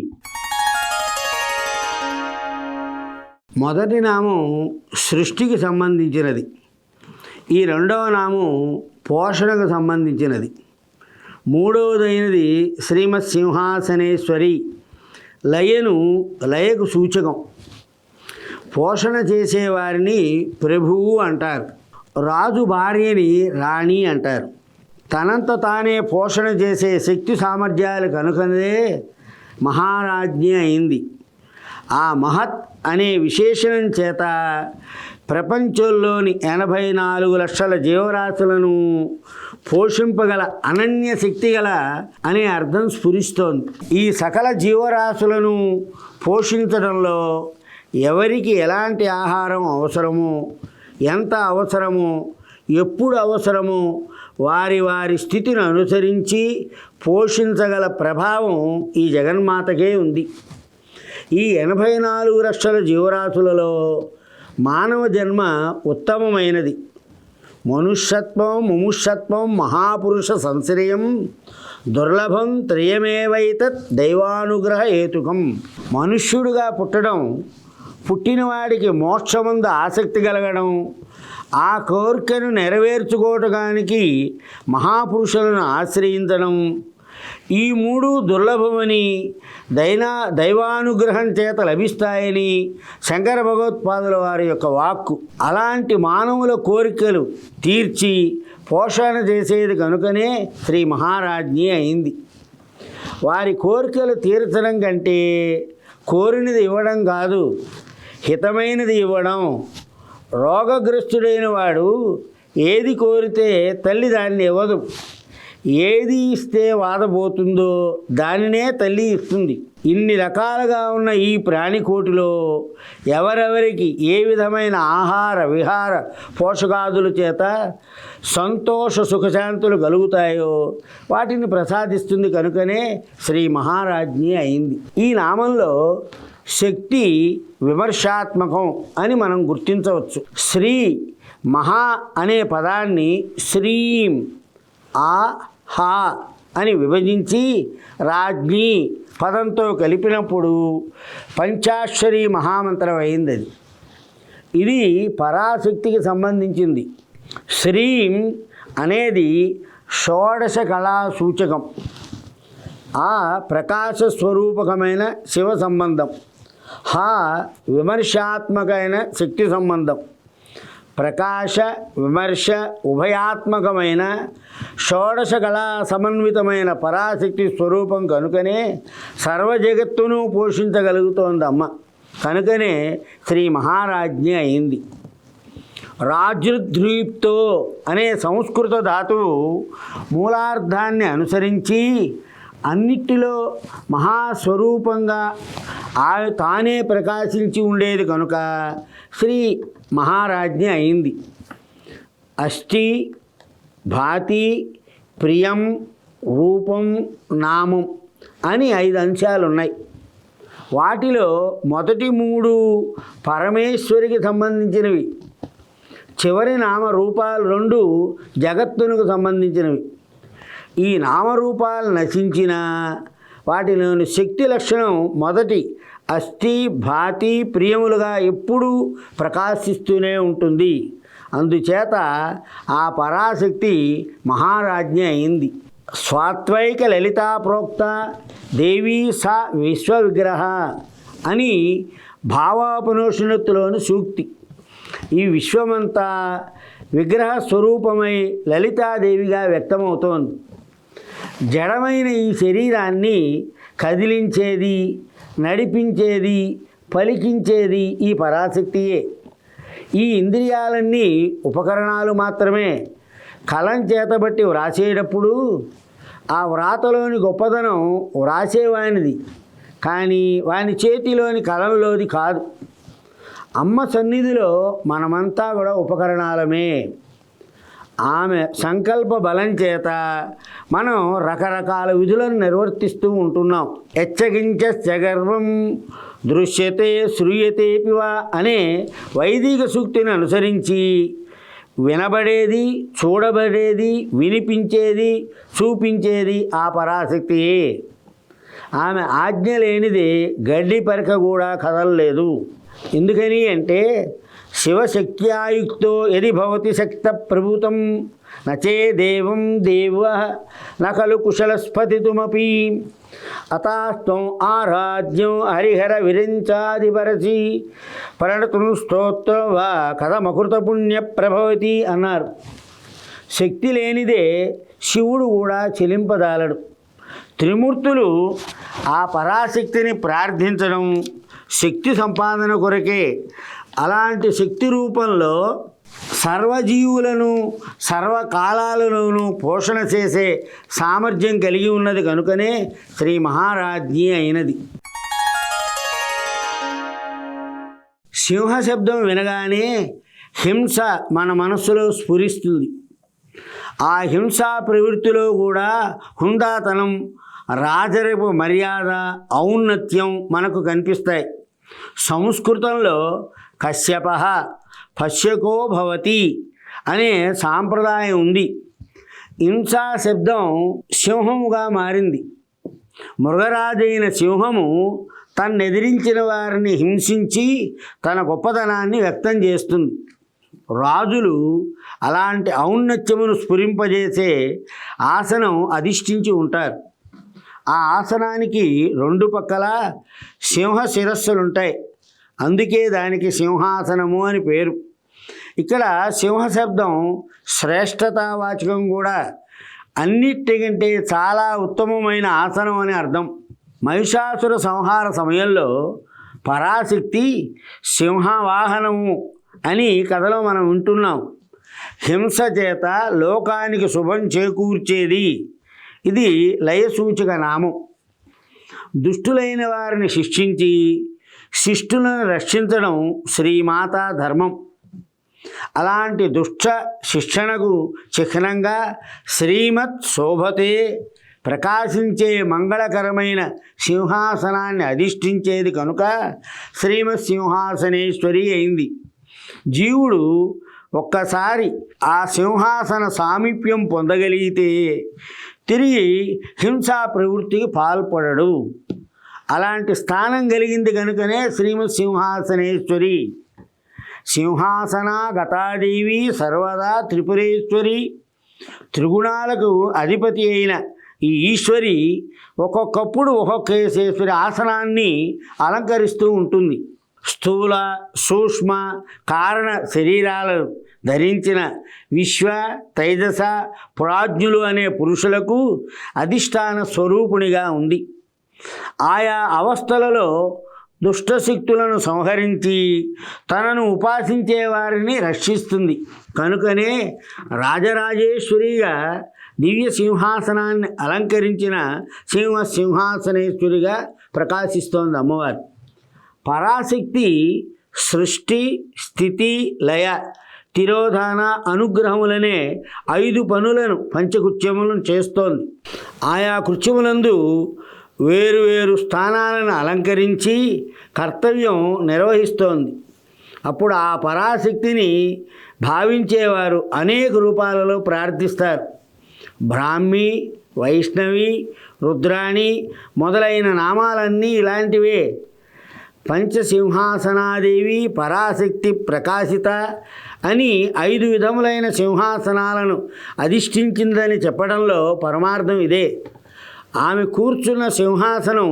మొదటి నామం సృష్టికి సంబంధించినది. ఈ రెండవ నామం పోషణకు సంబంధించినది. మూడవదైనది శ్రీమత్ సింహాసనేశ్వరి, లయకు సూచకం. పోషణ చేసేవారిని ప్రభువు అంటారు. రాజు భార్యని రాణి అంటారు. తనంత తానే పోషణ చేసే శక్తి సామర్థ్యాలు కనుకనే మహారాజ్ఞి అయింది. ఆ మహత్ అనే విశేషణం చేత ప్రపంచంలోని 84 లక్షల జీవరాశులను పోషింపగల అనన్య శక్తి గల అనే అర్థం స్ఫురిస్తోంది. ఈ సకల జీవరాశులను పోషించడంలో ఎవరికి ఎలాంటి ఆహారం అవసరమో, ఎంత అవసరమో, ఎప్పుడు అవసరమో వారి స్థితిని అనుసరించి పోషించగల ప్రభావం ఈ జగన్మాతకే ఉంది. ఈ 84 లక్షల జీవరాశులలో మానవ జన్మ ఉత్తమమైనది. మనుష్యత్వం ముముష్యత్వం మహాపురుష సంశ్రయం దుర్లభం త్రయమేవైతత్ దైవానుగ్రహ హేతుకం. మనుష్యుడిగా పుట్టడం, పుట్టినవాడికి మోక్షమందు ఆసక్తి కలగడం, ఆ కోరికను నెరవేర్చుకోవటానికి మహాపురుషులను ఆశ్రయించడం, ఈ మూడు దుర్లభమని దైవానుగ్రహం చేత లభిస్తాయని శంకర భగవత్పాదుల వారి యొక్క వాక్కు. అలాంటి మానవుల కోరికలు తీర్చి పోషణ చేసేది కనుకనే శ్రీ మహారాజ్ఞి అయింది. వారి కోరికలు తీర్చడం కంటే కోరినది ఇవ్వడం కాదు, హితమైనది ఇవ్వడం. రోగగ్రస్తుడైన వాడు ఏది కోరితే తల్లి దాన్ని ఇవ్వదు. ఏది ఇస్తే వాదపోతుందో దానినే తల్లి ఇస్తుంది. ఇన్ని రకాలుగా ఉన్న ఈ ప్రాణికోటిలో ఎవరెవరికి ఏ విధమైన ఆహార విహార పోషకాదుల చేత సంతోష సుఖశాంతులు కలుగుతాయో వాటిని ప్రసాదిస్తుంది కనుకనే శ్రీ మహారాజ్ఞి అయింది. ఈ నామంలో శక్తి విమర్శాత్మకం అని మనం గుర్తించవచ్చు. శ్రీ మహా అనే పదాన్ని శ్రీం ఆ హా అని విభజించి రాజ్ఞి పదంతో కలిపినప్పుడు పంచాక్షరి మహామంత్రం అయింది. అది ఇది పరాశక్తికి సంబంధించింది. శ్రీం అనేది షోడశ కళా సూచకం. ఆ ప్రకాశ స్వరూపకమైన శివ సంబంధం. హా విమర్శాత్మకమైన శక్తి సంబంధం. ప్రకాశ విమర్శ ఉభయాత్మకమైన షోడశ కళా సమన్వితమైన పరాశక్తి స్వరూపం కనుకనే సర్వజగత్తును పోషించగలుగుతోందమ్మ. కనుకనే శ్రీ మహారాజ్ఞి అయింది. రాజృద్రీప్తో అనే సంస్కృత ధాతువు మూలార్థాన్ని అనుసరించి అన్నిటిలో మహాస్వరూపంగా తానే ప్రకాశించి ఉండేది కనుక శ్రీ మహారాజ్ఞి అయింది. అష్టి, భాతి, ప్రియం, రూపం, నామం అని 5 అంశాలు ఉన్నాయి. వాటిలో మొదటి 3 పరమేశ్వరికి సంబంధించినవి, చివరి నామరూపాలు 2 జగత్తునకు సంబంధించినవి. ఈ నామరూపాలు నశించిన వాటిలోని శక్తి లక్షణం మొదటి అస్థి, భాతి, ప్రియములుగా ఎప్పుడూ ప్రకాశిస్తూనే ఉంటుంది. అందుచేత ఆ పరాశక్తి మహారాజ్ఞి అయింది. స్వాత్వైక లలితా ప్రోక్త దేవీ సా విశ్వవిగ్రహ అని భావాపనోషణత్తులోని సూక్తి. ఈ విశ్వమంతా విగ్రహ స్వరూపమై లలితాదేవిగా వ్యక్తమవుతోంది. జడమైన ఈ శరీరాన్ని కదిలించేది, నడిపించేది, పలికించేది ఈ పరాశక్తియే. ఈ ఇంద్రియాలన్నీ ఉపకరణాలు మాత్రమే. కలం చేతబట్టి వ్రాసేటప్పుడు ఆ వ్రాతలోని గొప్పదనం వ్రాసేవానిది, కానీ వాని చేతిలోని కలంలోది కాదు. అమ్మ సన్నిధిలో మనమంతా కూడా ఉపకరణాలమే. ఆమె సంకల్ప బలం చేత మనం రకరకాల విధులను నిర్వర్తిస్తూ ఉంటున్నాం. ఎచ్చగించ గర్వం దృశ్యతే శ్రూయతేపివా అనే వైదిక సూక్తిని అనుసరించి వినబడేది, చూడబడేది, వినిపించేది, చూపించేది ఆ పరాశక్తియే. ఆమె ఆజ్ఞ లేనిదే గడ్డి పరక కూడా కదలలేదు. ఎందుకని అంటే శివశక్త్యాయుక్తో యది భవతి శక్త ప్రభుతం నచే దేవం దేవ నకలు కుశలస్ఫతితుమపి అతాస్త్వం ఆరాధ్యం హరిహర విరించాదిపరచి పరిణతుం స్తోత్రం వా కథమకృత పుణ్య ప్రభవతి అన్నారు. శక్తి లేనిదే శివుడు కూడా చెలింపదాలడు. త్రిమూర్తులు ఆ పరాశక్తిని ప్రార్థించడం శక్తి సంపాదన కొరకే. అలాంటి శక్తి రూపంలో సర్వజీవులను సర్వకాలాలలోనూ పోషణ చేసే సామర్థ్యం కలిగి ఉన్నది కనుకనే శ్రీ మహారాజ్ఞి అయినది. సింహ శబ్దం వినగానే హింస మన మనస్సులో స్ఫురిస్తుంది. ఆ హింసా ప్రవృత్తిలో కూడా హుందాతనం, రాజరిపు మర్యాద, ఔన్నత్యం మనకు కనిపిస్తాయి. సంస్కృతంలో కశ్యప పశ్యకో భవతి అనే సాంప్రదాయం ఉంది. హింసా శబ్దం సింహముగా మారింది. మృగరాజైన సింహము తన్నెదిరించిన వారిని హింసించి తన గొప్పతనాన్ని వ్యక్తం చేస్తుంది. రాజులు అలాంటి ఔన్నత్యమును స్ఫురింపజేసే ఆసనం అధిష్ఠించి ఉంటారు. ఆ ఆసనానికి 2 పక్కల సింహ శిరస్సులుంటాయి. అందుకే దానికి సింహాసనము అని పేరు. ఇక్కడ సింహ శబ్దం శ్రేష్టతావాచకం కూడా. అన్నిటికంటే చాలా ఉత్తమమైన ఆసనం అని అర్థం. మహిషాసుర సంహార సమయంలో పరాశక్తి సింహవాహనము అని కథలో మనం వింటున్నాం. హింస చేత లోకానికి శుభం చేకూర్చేది. ఇది లయసూచక నామం. దుష్టులైన వారిని శిక్షించి శిష్టులను రక్షించడం శ్రీమాతా ధర్మం. అలాంటి దుష్ట శిక్షణకు చిహ్నంగా శ్రీమత్ శోభతే ప్రకాశించే మంగళకరమైన సింహాసనాన్ని అధిష్ఠించేది కనుక శ్రీమత్ సింహాసనేశ్వరి అయింది. జీవుడు ఒక్కసారి ఆ సింహాసన సామీప్యం పొందగలిగితే తిరిగి హింసా ప్రవృత్తికి పాల్పడడు. అలాంటి స్థానం కలిగింది కనుకనే శ్రీమత్ సింహాసనేశ్వరి. సింహాసనా గతాదేవి సర్వదా త్రిపురేశ్వరి. త్రిగుణాలకు అధిపతి అయిన ఈ ఈశ్వరి ఒక్కొక్కప్పుడు ఒక్కొక్కేశ్వరి ఆసనాన్ని అలంకరిస్తూ ఉంటుంది. స్థూల సూక్ష్మ కారణ శరీరాలను ధరించిన విశ్వ తైజస ప్రాజ్ఞులు అనే పురుషులకు అధిష్టాన స్వరూపునిగా ఉంది. ఆయా అవస్థలలో దుష్టశక్తులను సంహరించి తనను ఉపాసించే వారిని రక్షిస్తుంది. కనుకనే రాజరాజేశ్వరిగా దివ్య సింహాసనాన్ని అలంకరించిన సింహాసనేశ్వరిగా ప్రకాశిస్తోంది అమ్మవారు. పరాశక్తి సృష్టి, స్థితి, లయ, తిరోధాన, అనుగ్రహములనే 5 పనులను పంచకృత్యములను చేస్తోంది. ఆయా కృత్యములందు వేరువేరు స్థానాలను అలంకరించి కర్తవ్యం నిర్వహిస్తోంది. అప్పుడు ఆ పరాశక్తిని భావించేవారు అనేక రూపాలలో ప్రార్థిస్తారు. బ్రాహ్మి, వైష్ణవి, రుద్రాణి మొదలైన నామాలన్నీ ఇలాంటివే. పంచసింహాసనాదేవి పరాశక్తి ప్రకాశిత అని 5 విధములైన సింహాసనాలను అధిష్ఠించిందని చెప్పడంలో పరమార్థం ఇదే. ఆమె కూర్చున్న సింహాసనం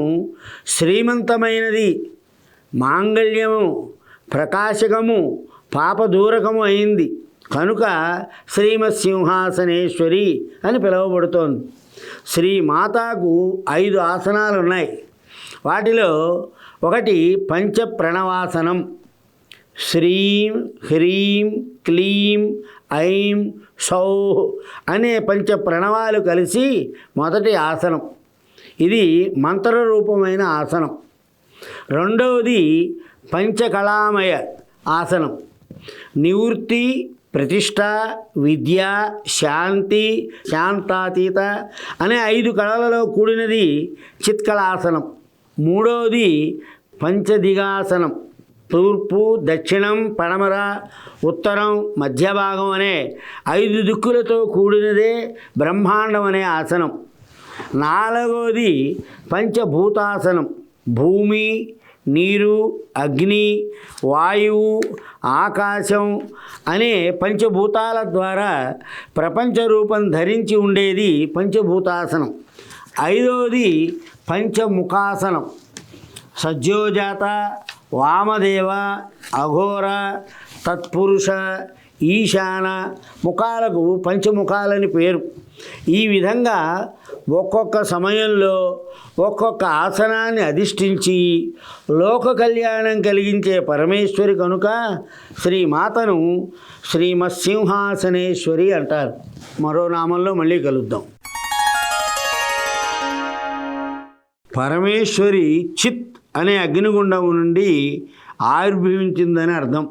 శ్రీమంతమైనది, మాంగళ్యము, ప్రకాశకము, పాపదూరకము అయింది కనుక శ్రీమత్సింహాసనేశ్వరి అని పిలువబడుతోంది. శ్రీమాతకు 5 ఆసనాలు ఉన్నాయి. వాటిలో ఒకటి పంచప్రణవాసనం. శ్రీం, హ్రీం, క్లీం, ఐం, సౌః అనే పంచప్రణవాలు కలిసి మొదటి ఆసనం. ఇది మంత్రరూపమైన ఆసనం. రెండవది పంచకళామయ ఆసనం. నివృత్తి, ప్రతిష్ట, విద్య, శాంతి, శాంతాతీత అనే 5 కళలలో కూడినది చిత్కళాసనం. మూడవది పంచదిగాసనం. తూర్పు, దక్షిణం, పడమర, ఉత్తరం, మధ్య భాగం అనే 5 దిక్కులతో కూడినదే బ్రహ్మాండం అనే ఆసనం. నాలుగవది పంచభూతాసనం. భూమి, నీరు, అగ్ని, వాయువు, ఆకాశం అనే పంచభూతాల ద్వారా ప్రపంచ రూపం ధరించి ఉండేది పంచభూతాసనం. ఐదవది పంచముఖాసనం. సజ్జోజాత, వామదేవ, అఘోర, తత్పురుష, ఈశాన ముఖాలకు పంచముఖాలని పేరు. ఈ విధంగా ఒక్కొక్క సమయంలో ఒక్కొక్క ఆసనాన్ని అధిష్ఠించి లోక కళ్యాణం కలిగించే పరమేశ్వరి కనుక శ్రీమాతను శ్రీమత్సింహాసనేశ్వరి అంటారు. మరో నామంలో మళ్ళీ కలుద్దాం. పరమేశ్వరి చిత్ అనే అగ్నిగుండం నుండి ఆవిర్భవించిందని అర్థం.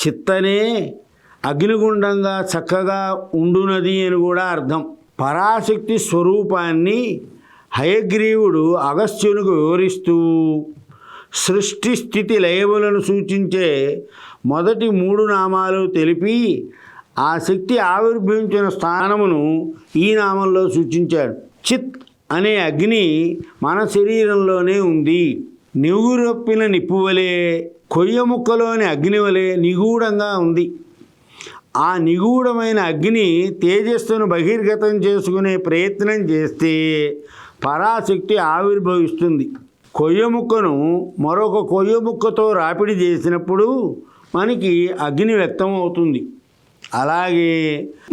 చిత్తనే అగ్నిగుండంగా చక్కగా ఉండునది అని కూడా అర్థం. పరాశక్తి స్వరూపాన్ని హయగ్రీవుడు అగస్త్యునికి వివరిస్తూ సృష్టి, స్థితి, లయములను సూచించే మొదటి 3 నామాలు తెలిపి ఆ శక్తి ఆవిర్భవించిన స్థానమును ఈ నామంలో సూచించాడు. చిత్ అనే అగ్ని మన శరీరంలోనే ఉంది. నివురొప్పిన నిప్పువలే, కొయ్య ముక్కలోని అగ్ని వలె నిగూఢంగా ఉంది. ఆ నిగూఢమైన అగ్ని తేజస్సును బహిర్గతం చేసుకునే ప్రయత్నం చేస్తే పరాశక్తి ఆవిర్భవిస్తుంది. కొయ్య ముక్కను మరొక కొయ్య ముక్కతో రాపిడి చేసినప్పుడు మనకి అగ్ని వ్యక్తమవుతుంది. అలాగే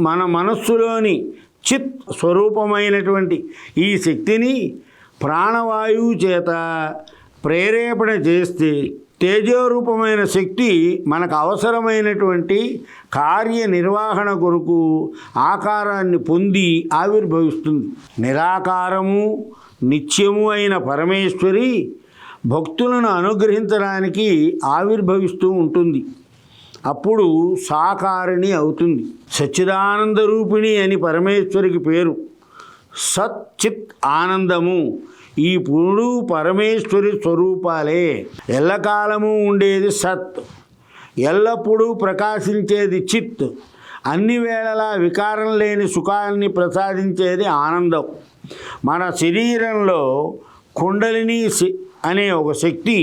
మన మనస్సులోని చిత్ స్వరూపమైనటువంటి ఈ శక్తిని ప్రాణవాయువు చేత ప్రేరేపణ చేస్తే తేజోరూపమైన శక్తి మనకు అవసరమైనటువంటి కార్యనిర్వహణ కొరకు ఆకారాన్ని పొంది ఆవిర్భవిస్తుంది. నిరాకారము, నిత్యము అయిన పరమేశ్వరి భక్తులను అనుగ్రహించడానికి ఆవిర్భవిస్తూ ఉంటుంది. అప్పుడు సాకారిణి అవుతుంది. సచ్చిదానంద రూపిణి అని పరమేశ్వరికి పేరు. సత్, చిత్, ఆనందము ఈ 3 పరమేశ్వరి స్వరూపాలే. ఎల్లకాలము ఉండేది సత్, ఎల్లప్పుడూ ప్రకాశించేది చిత్, అన్ని వేళలా వికారం లేని సుఖాన్ని ప్రసాదించేది ఆనందం. మన శరీరంలో కుండలిని అనే ఒక శక్తి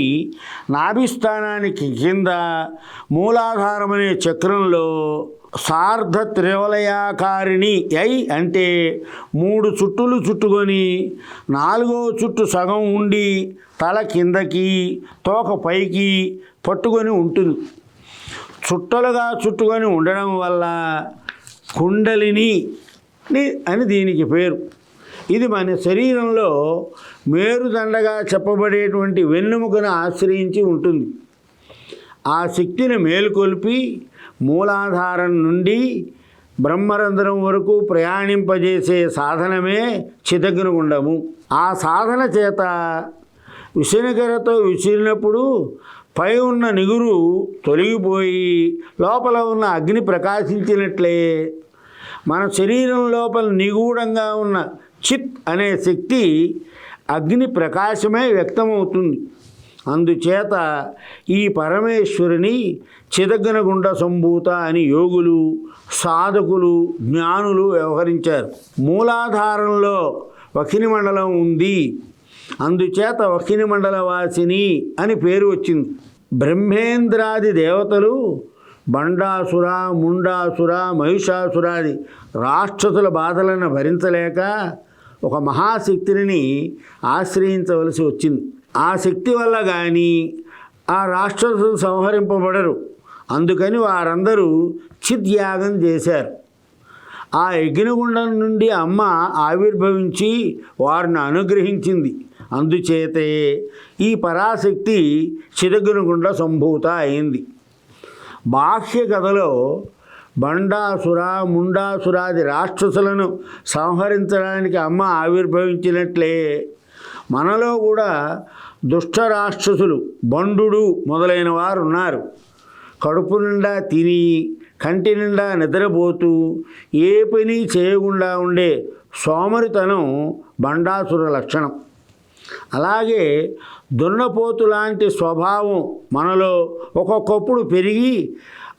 నాభిస్థానానికి కింద మూలాధారమనే చక్రంలో సార్ధ త్రివలయాకారిణి అయి అంటే 3 చుట్టులు చుట్టుకొని 4వ చుట్టు సగం ఉండి తల కిందకి తోక పైకి పట్టుకొని ఉంటుంది. చుట్టలుగా చుట్టుకొని ఉండడం వల్ల కుండలిని అని దీనికి పేరు. ఇది మన శరీరంలో మేరుదండగా చెప్పబడేటువంటి వెన్నెముకను ఆశ్రయించి ఉంటుంది. ఆ శక్తిని మేలుకొల్పి మూలాధారం నుండి బ్రహ్మరంధ్రం వరకు ప్రయాణింపజేసే సాధనమే చిదగ్నిగుండము. ఆ సాధన చేత విసనకర్రతో విసిరినప్పుడు పై ఉన్న నిగురు తొలగిపోయి లోపల ఉన్న అగ్ని ప్రకాశించినట్లే మన శరీరం లోపల నిగూఢంగా ఉన్న చిత్ అనే శక్తి అగ్ని ప్రకాశమే వ్యక్తమవుతుంది. అందుచేత ఈ పరమేశ్వరుని చిదగ్నిగుండ సంభూత అని యోగులు, సాధకులు, జ్ఞానులు వ్యవహరించారు. మూలాధారంలో వకిని మండలం ఉంది. అందుచేత వకిని మండల వాసిని అని పేరు వచ్చింది. బ్రహ్మేంద్రాది దేవతలు బండాసుర, ముండాసుర, మహిషాసురాది రాక్షసుల బాధలను భరించలేక ఒక మహాశక్తిని ఆశ్రయించవలసి వచ్చింది. ఆ శక్తి వల్ల కానీ ఆ రాక్షసులు సంహరింపబడరు. అందుకని వారందరూ చిద్యాగం చేశారు. ఆ యజ్ఞగుండం నుండి అమ్మ ఆవిర్భవించి వారిని అనుగ్రహించింది. అందుచేతే ఈ పరాశక్తి చిదగ్నిగుండ సంభూత అయింది. బాహ్య కథలో బండాసుర, ముండాసురాది రాక్షసులను సంహరించడానికి అమ్మ ఆవిర్భవించినట్లే మనలో కూడా దుష్ట రాక్షసులు బండు మొదలైన వారు ఉన్నారు. కడుపు నిండా తిని కంటి నిండా నిద్రపోతూ ఏ పని చేయకుండా ఉండే సోమరితనం బండాసుర లక్షణం. అలాగే దున్నపోతు లాంటి స్వభావం మనలో ఒక్కొక్కప్పుడు పెరిగి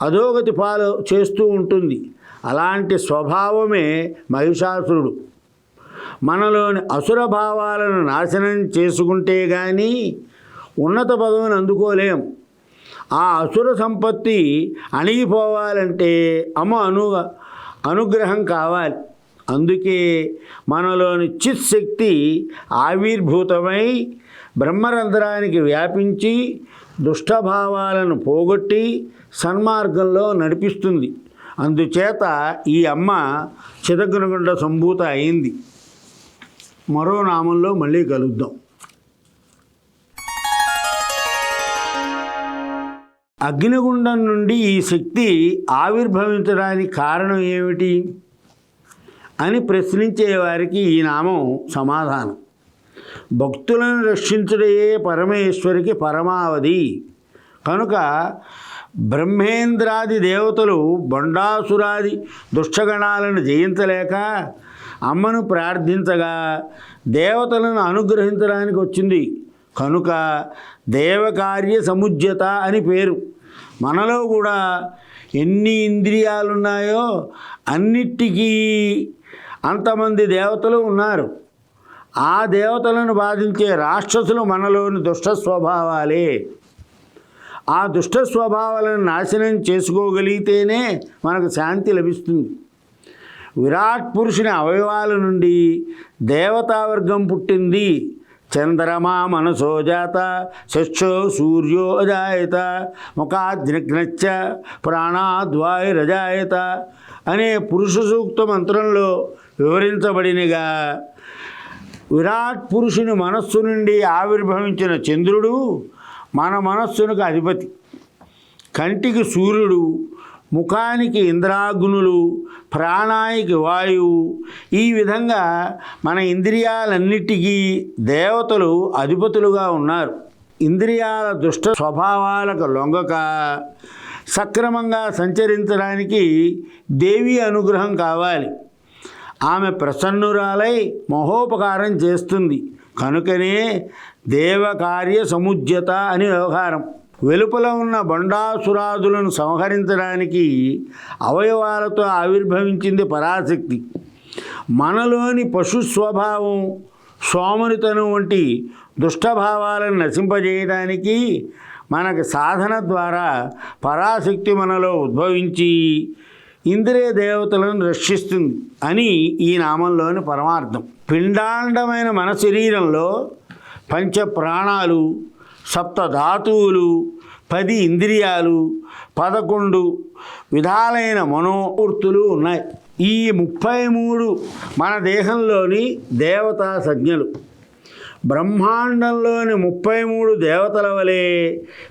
అధోగతి పాలు చేస్తూ ఉంటుంది. అలాంటి స్వభావమే మహిషాసురుడు. మనలోని అసుర భావాలను నాశనం చేసుకుంటే కానీ ఉన్నత పదవిని అందుకోలేం. ఆ అసుర సంపత్తి అణిగిపోవాలంటే అమ్మ అనుగ్రహం కావాలి. అందుకే మనలోని చిత్శక్తి ఆవిర్భూతమై బ్రహ్మరంధ్రానికి వ్యాపించి దుష్టభావాలను పోగొట్టి సన్మార్గంలో నడిపిస్తుంది. అందుచేత ఈ అమ్మ చిదగ్నిగుండ సంభూత అయింది. మరో నామంలో మళ్ళీ కలుద్దాం. అగ్నిగుండం నుండి ఈ శక్తి ఆవిర్భవించడానికి కారణం ఏమిటి అని ప్రశ్నించే వారికి ఈ నామం సమాధానం. భక్తులను రక్షించుటయే పరమేశ్వరికి పరమావధి. కనుక బ్రహ్మేంద్రాది దేవతలు బండాసురాది దుష్టగణాలను జయించలేక అమ్మను ప్రార్థించగా దేవతలను అనుగ్రహించడానికి వచ్చింది. కనుక దేవకార్య సముజ్యత అని పేరు. మనలో కూడా ఎన్ని ఇంద్రియాలున్నాయో అన్నిటికీ అంతమంది దేవతలు ఉన్నారు. ఆ దేవతలను బాధించే రాక్షసులు మనలోని దుష్ట స్వభావాలే. ఆ దుష్ట స్వభావాలను నాశనం చేసుకోగలిగితేనే మనకు శాంతి లభిస్తుంది. విరాట్ పురుషుని అవయవాల నుండి దేవతావర్గం పుట్టింది. చంద్రమా మనసో జాత శశో సూర్యో అజాయత ముఖాజ్ఞశ్చ ప్రాణాద్వాయురజాయత అనే పురుష సూక్త మంత్రంలో వివరించబడినగా విరాట్ పురుషుని మనస్సు నుండి ఆవిర్భవించిన చంద్రుడు మన మనస్సునికి అధిపతి. కంటికి సూర్యుడు, ముఖానికి ఇంద్రాగ్నులు, ప్రాణానికి వాయువు. ఈ విధంగా మన ఇంద్రియాలన్నిటికీ దేవతలు అధిపతులుగా ఉన్నారు. ఇంద్రియాల దుష్ట స్వభావాలకు లొంగక సక్రమంగా సంచరించడానికి దేవి అనుగ్రహం కావాలి. ఆమె ప్రసన్నురాలై మహోపకారం చేస్తుంది. కనుకనే దేవకార్య సముజ్యత అని వ్యవహారం. వెలుపల ఉన్న బండాసురాదులను సంహరించడానికి అవయవాలతో ఆవిర్భవించింది పరాశక్తి. మనలోని పశు స్వభావం, సోమరితనం వంటి దుష్టభావాలను నశింపజేయడానికి మనకు సాధన ద్వారా పరాశక్తి మనలో ఉద్భవించి ఇంద్రియ దేవతలను రక్షిస్తుంది అని ఈ నామంలోని పరమార్థం. పిండాండమైన మన శరీరంలో పంచ ప్రాణాలు, సప్తధాతువులు, 10 ఇంద్రియాలు, 11 విధాలైన మనోమూర్తులు ఉన్నాయి. ఈ 33 మన దేహంలోని దేవతా సంజ్ఞలు. బ్రహ్మాండంలోని 33 దేవతల వలె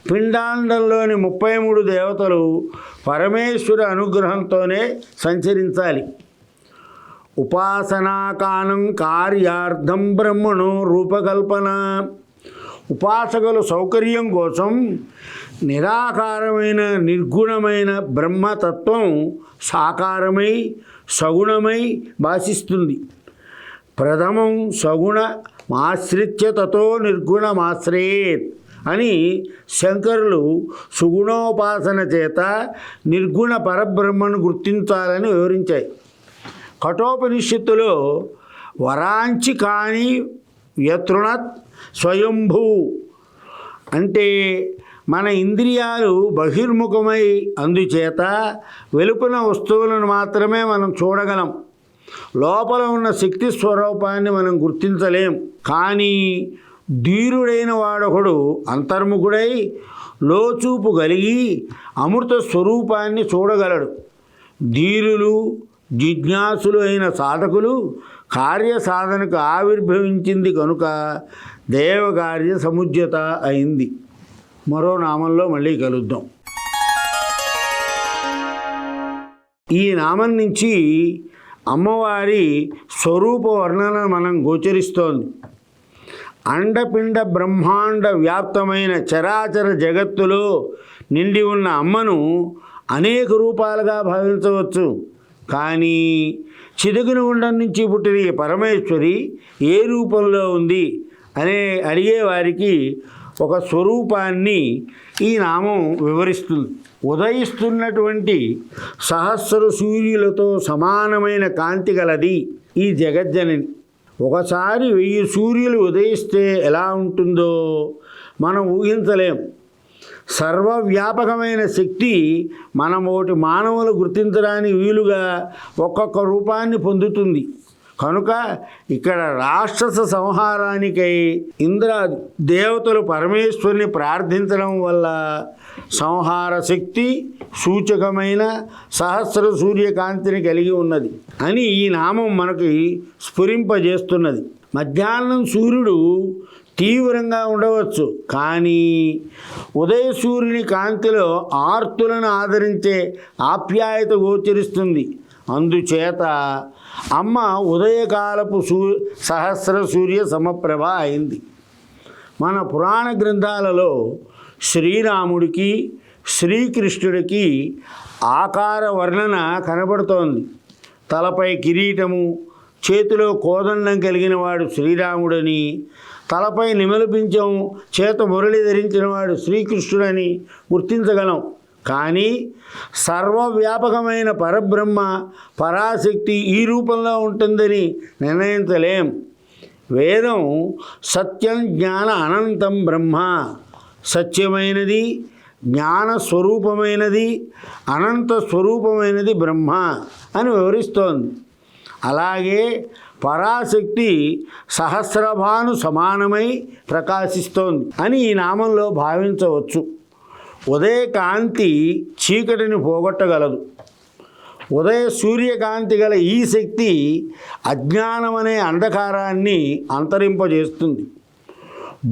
పిండాండంలోని 33 దేవతలు పరమేశ్వరి అనుగ్రహంతోనే సంచరించాలి. ఉపాసనాకానం కార్యార్థం బ్రహ్మణో రూపకల్పన. ఉపాసకుల సౌకర్యం కోసం నిరాకారమైన నిర్గుణమైన బ్రహ్మతత్వం సాకారమై సగుణమై భాషిస్తుంది. ప్రథమం సగుణమాశ్రిత్య తతో నిర్గుణమాశ్రయేత్ అని శంకరులు సుగుణోపాసన చేత నిర్గుణ పరబ్రహ్మను గుర్తించాలని వివరించాయి. కఠోపనిషత్తులో వరాంచి కాని వ్యతృణత్ స్వయంభూ అంటే మన ఇంద్రియాలు బహిర్ముఖమై అందుచేత వెలుపల వస్తువులను మాత్రమే మనం చూడగలం. లోపల ఉన్న శక్తి స్వరూపాన్ని మనం గుర్తించలేం. కానీ ధీరుడైన వాడొకడు అంతర్ముఖుడై లోచూపు కలిగి అమృత స్వరూపాన్ని చూడగలడు. ధీరులు జిజ్ఞాసులు అయిన సాధకులు కార్యసాధనకు ఆవిర్భవించింది కనుక దేవకార్య సముజ్జత అయింది. మరో నామంలో మళ్ళీ కలుద్దాం. ఈ నామం నుంచి అమ్మవారి స్వరూప వర్ణన మనం గోచరిస్తోంది. అండపిండ బ్రహ్మాండ వ్యాప్తమైన చరాచర జగత్తులో నిండి ఉన్న అమ్మను అనేక రూపాలుగా భావించవచ్చు. కానీ చిదుగుని గుండం నుంచి పుట్టిన ఈ పరమేశ్వరి ఏ రూపంలో ఉంది అనే అడిగేవారికి ఒక స్వరూపాన్ని ఈ నామం వివరిస్తుంది. ఉదయిస్తున్నటువంటి సహస్ర సూర్యులతో సమానమైన కాంతి గలది ఈ జగజ్జనని. ఒకసారి 1000 సూర్యులు ఉదయిస్తే ఎలా ఉంటుందో మనం ఊహించలేం. సర్వవ్యాపకమైన శక్తి మనం ఒకటి మానవులు గుర్తించడానికి వీలుగా ఒక్కొక్క రూపాన్ని పొందుతుంది. కనుక ఇక్కడ రాక్షస సంహారానికై ఇంద్ర దేవతలు పరమేశ్వరుని ప్రార్థించడం వల్ల సంహార శక్తి సూచకమైన సహస్ర సూర్యకాంతిని కలిగి ఉన్నది అని ఈ నామం మనకి స్ఫురింపజేస్తున్నది. మధ్యాహ్నం సూర్యుడు తీవ్రంగా ఉండవచ్చు, కానీ ఉదయ సూర్యుని కాంతిలో ఆర్తులను ఆదరించే ఆప్యాయత గోచరిస్తుంది. అందుచేత అమ్మ ఉదయకాలపు సహస్ర సూర్య సమప్రభ అయింది. మన పురాణ గ్రంథాలలో శ్రీరాముడికి శ్రీకృష్ణుడికి ఆకార వర్ణన కనబడుతోంది. తలపై కిరీటము, చేతిలో కోదండం కలిగిన వాడు శ్రీరాముడని, తలపై నిమలపించం, చేత మురళి ధరించిన వాడు శ్రీకృష్ణుడని గుర్తించగలం. కానీ సర్వవ్యాపకమైన పరబ్రహ్మ పరాశక్తి ఈ రూపంలో ఉంటుందని నిర్ణయించలేం. వేదం సత్యం జ్ఞాన అనంతం బ్రహ్మ, సత్యమైనది, జ్ఞాన స్వరూపమైనది, అనంత స్వరూపమైనది బ్రహ్మ అని వివరిస్తోంది. అలాగే పరాశక్తి సహస్రభాను సమానమై ప్రకాశిస్తోంది అని ఈ నామంలో భావించవచ్చు. ఉదయకాంతి చీకటిని పోగొట్టగలదు. ఉదయ సూర్యకాంతి గల ఈ శక్తి అజ్ఞానమనే అంధకారాన్ని అంతరింపజేస్తుంది.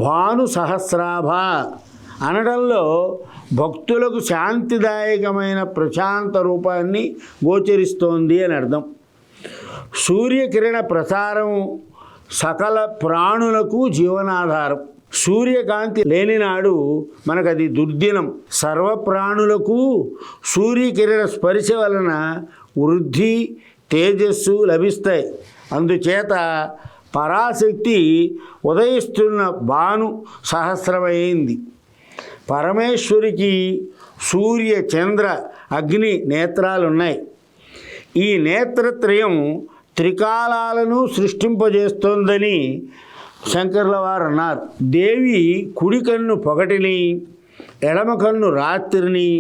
భాను సహస్రాభ అనడంలో భక్తులకు శాంతిదాయకమైన ప్రశాంత రూపాన్ని గోచరిస్తోంది అని అర్థం. సూర్యకిరణ ప్రసారం సకల ప్రాణులకు జీవనాధారం. సూర్యకాంతి లేనినాడు మనకది దుర్దినం. సర్వప్రాణులకు సూర్యకిరణ స్పర్శ వలన వృద్ధి తేజస్సు లభిస్తాయి. అందుచేత పరాశక్తి ఉదయిస్తున్న భాను సహస్రమైంది. పరమేశ్వరికి సూర్య చంద్ర అగ్ని నేత్రాలున్నాయి. ఈ నేత్రత్రయం త్రికాలాలను సృష్టింపజేస్తోందని శంకర్ల వారు అన్నారు. దేవి కుడి కన్ను పగటిని, ఎడమ కన్ను రాత్రిని,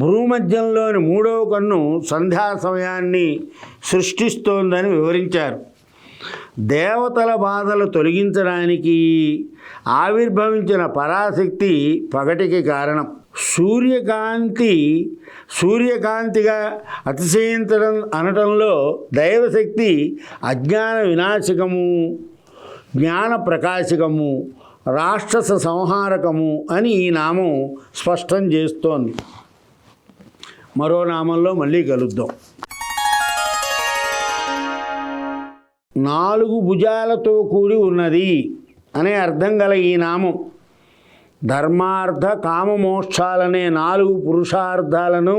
భూమధ్యంలోని 3వ కన్ను సంధ్యా సమయాన్ని సృష్టిస్తోందని వివరించారు. దేవతల బాధలు తొలగించడానికి ఆవిర్భవించిన పరాశక్తి పగటికి కారణం. సూర్యకాంతిగా అతిశయించడం అనటంలో దైవశక్తి అజ్ఞాన వినాశకము, జ్ఞాన ప్రకాశకము, రాక్షస సంహారకము అని ఈ నామం స్పష్టం చేస్తోంది. మరో నామంలో మళ్ళీ కలుద్దాం. 4 భుజాలతో కూడి ఉన్నది అనే అర్థం గల ఈ నామం ధర్మార్థ కామమోక్షాలనే 4 పురుషార్థాలను